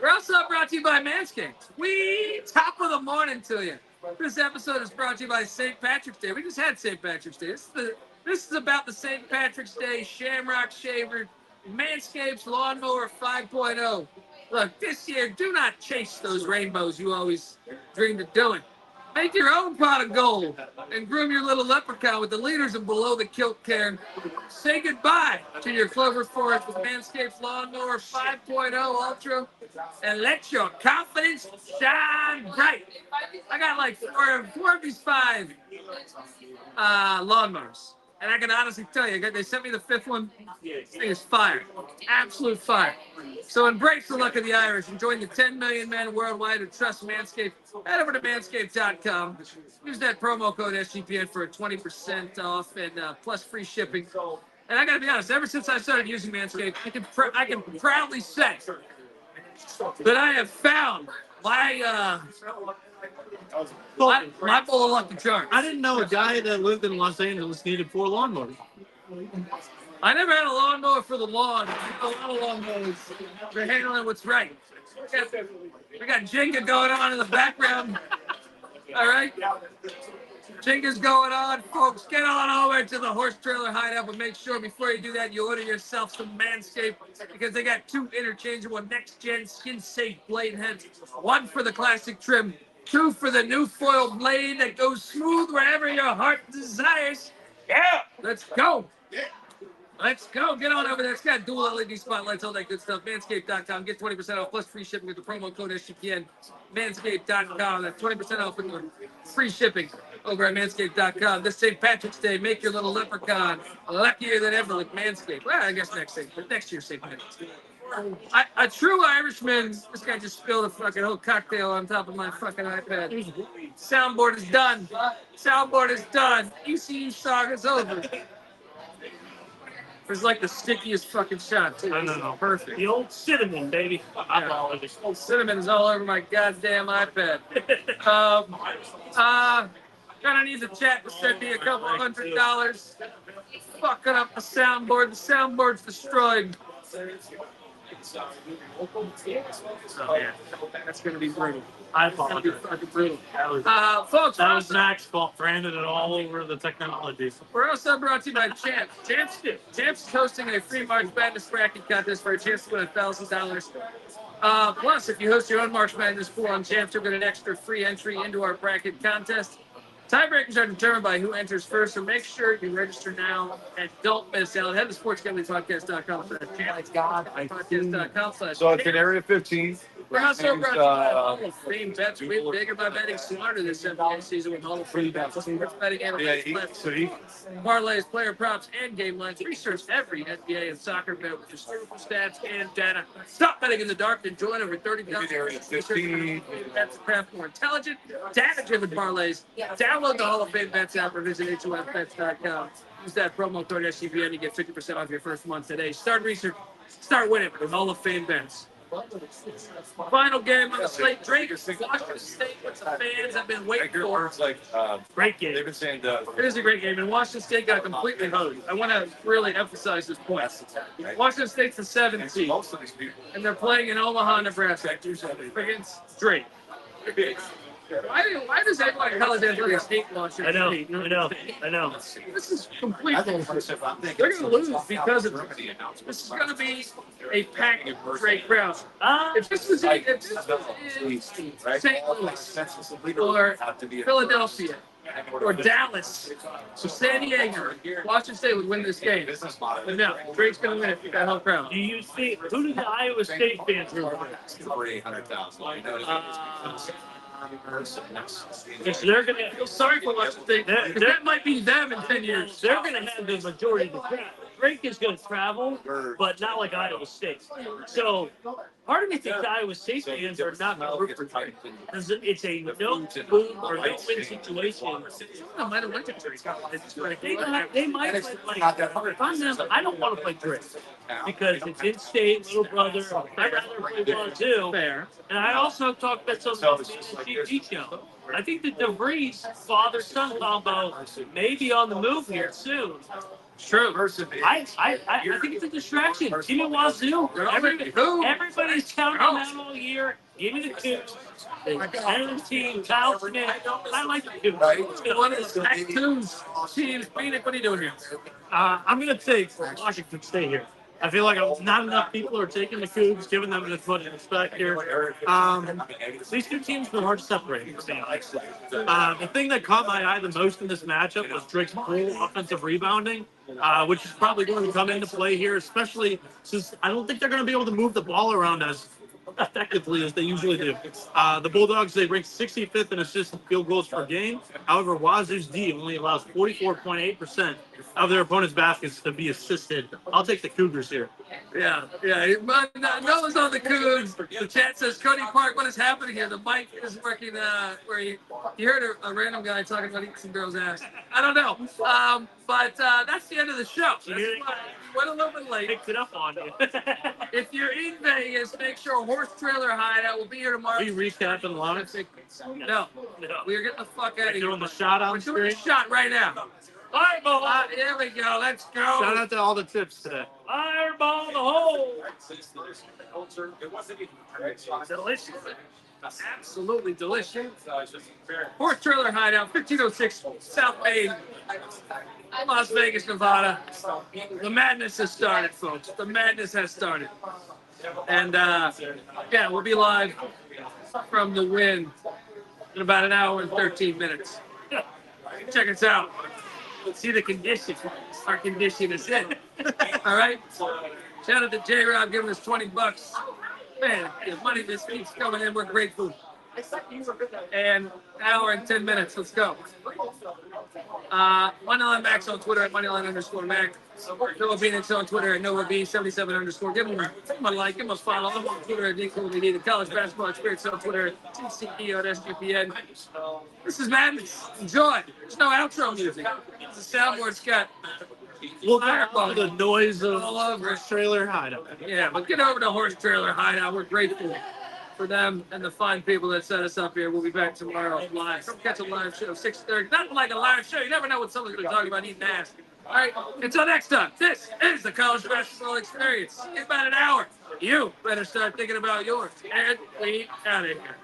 We're also brought to you by Manscaped. We top of the morning to you. This episode is brought to you by St. Patrick's Day. We just had St. Patrick's Day. This is about the St. Patrick's Day Shamrock Shaver Manscaped's Lawnmower 5.0. Look, this year, do not chase those rainbows you always dreamed of doing. Make your own pot of gold and groom your little leprechaun with the leaders in below the kilt care. Say goodbye to your Clover Forest with Manscaped's Lawnmower 5.0 Ultra and let your confidence shine bright. I got like four of these 5 lawnmowers. And I can honestly tell you, they sent me the 5th one. This thing is fire. Absolute fire. So embrace the luck of the Irish and join the 10 million men worldwide who trust Manscaped. Head over to manscaped.com. Use that promo code SGPN for a 20% off and plus free shipping. And I got to be honest, ever since I started using Manscaped, I can proudly say that I have found my bull of lucky charm. I didn't know a guy that lived in Los Angeles needed 4 lawnmowers. I never had a lawnmower for the lawn. A lot of lawnmowers. They're handling what's right. We got Jenga going on in the background. All right. Jenga's going on, folks. Get on over to the Horse Trailer Hideout, but make sure before you do that, you order yourself some Manscaped because they got 2 interchangeable next-gen skin-safe blade heads. 1 for the classic trim, 2 for the new foil blade that goes smooth wherever your heart desires. Yeah, let's go. Let's go. Get on over there. It's got dual LED spotlights, all that good stuff. Manscaped.com. Get 20% off plus free shipping with the promo code SGPN. Manscaped.com. That's 20% off with the free shipping over at Manscaped.com. This St. Patrick's Day, make your little leprechaun luckier than ever with Manscaped. Well, I guess next year's St. Patrick's Day. A true Irishman. This guy just spilled a fucking whole cocktail on top of my fucking iPad. Soundboard is done. Soundboard is done. ECU saga's over. It's like the stickiest fucking shot, too. No. Perfect. The old cinnamon, baby. Old cinnamon is all over my goddamn iPad. Gonna need the chat to send me a couple $100. Fucking up the soundboard. The soundboard's destroyed. Oh, yeah. That's gonna be brutal. I It's gonna be apologize. fucking brutal. Folks, That was Mac's fault for handing it all over the technology. we're also brought to you by Champs. Champs is hosting a free March Madness bracket contest for a chance to win $1,000. Plus, if you host your own March Madness pool on Champs, you'll get an extra free entry into our bracket contest. Tiebreakers are determined by who enters first, so make sure you register now and don't miss out. Head to sportsgamblingpodcast.com/podcast.com/. So it's in Area 15. We're also brought to you by Hall of Fame Bets. Win bigger by betting smarter this NBA season with Hall of Fame Bets. Sports betting analytics, parlays, player props, and game lines. Research every NBA and soccer bet with historical stats and data. Stop betting in the dark and join over 30,000 Area 15. bets to craft more intelligent, data-driven parlays. Download the Hall of Fame Bets app or visit HOFBets.com. Use that promo code SGPN to get 50% off your first month today. Start research. Start winning with Hall of Fame Bets. Final game on the slate. Drake, Washington State, what the fans have been waiting for. Great game. They've been saying It is a great game, and Washington State got completely hosed. I want to really emphasize this point. Washington State's the 7th seed, most of these people. and they're playing in Omaha, Nebraska against Drake. Why does everyone in college athletics hate Washington State? I know. This is completely. They're going to lose because of this. This is going to be a packed Drake crowd. If this was in St. Louis or Philadelphia or Dallas or San Diego, Washington State would win this game. But no, Drake's going to win it with that whole crowd. Do you think who did the Iowa State fans root for? 800,000. If they're gonna I feel sorry for Washington State, because that might be them in 10 years. they're gonna have the majority of the crowd. Drake is gonna travel, but not like Iowa State. So part of me thinks Iowa State fans are not gonna root for Drake. Because it's a no boom or no win situation. I might have went to Drake. They might play like if I'm them, I don't want to play Drake. Because it's in-state, little brother. I'd rather play Wazoo. Fair. And I also talked about something on the GG show. I think that DeVries father-son combo may be on the move here soon. True. I think it's a distraction. Give me Wazoo. Everybody's counting them out all year. Give me the Cougs. The team, Kyle Smith. I like the Cougs. One of the Pac-2's teams. Phoenix, what are you doing here? I'm going to take Washington State here. I feel like not enough people are taking the Cougs, giving them as much respect here. These two teams were hard to separate. The thing that caught my eye the most in this matchup was Drake's full offensive rebounding, which is probably going to come into play here, especially since I don't think they're going to be able to move the ball around as effectively as they usually do. The Bulldogs, they rank 65th in assists and field goals per game. However, Wazoo's D only allows 44.8% of their opponent's baskets to be assisted. I'll take the Cougars here. Yeah. Noah's on the Cougs. The chat says, Cody Park, what is happening here? The mic isn't working where you heard a random guy talking about eating some girl's ass. I don't know. But that's the end of the show. That's why we went a little bit late. Picked it up on you. If you're in Vegas, make sure Horse Trailer Hideout will be here tomorrow. Are you recapping Lawrence? No. We're getting the fuck out of here. Doing the shot on We're the doing screen? a shot right now. Fireball. Here we go. Let's go. Shout out to all the tips today. Fireball in the hole. Delicious. Absolutely delicious. Horse Trailer Hideout, 1506 South Main, Las Vegas, Nevada. The madness has started, folks. The madness has started. And, yeah, we'll be live from the Win in about an hour and 13 minutes. Check us out. See the condition. Our condition is in. All right? Shout out to J-Rob giving us $20. Man, the money this keeps coming in. We're grateful. And an hour and 10 minutes. Let's go. Moneyline Max on Twitter at Moneyline_Mac. Noah Bieniek on Twitter at NoahB77_. Give him a like, give him a follow. I'm on Twitter at Niko Medved. The College Basketball Experience on Twitter at TCE on SGPN. This is madness. Enjoy. There's no outro music. The soundboard's got We'll go the noise of all over. Horse Trailer Hideout. Yeah, but get over to Horse Trailer Hideout. We're grateful for them and the fine people that set us up here. We'll be back tomorrow live. Come catch a live show, 6:30. Not like a live show. You never know what someone's going to talk about eating ass. All right, until next time, this is the College Basketball Experience. In about an hour, you better start thinking about yours. And we out of here.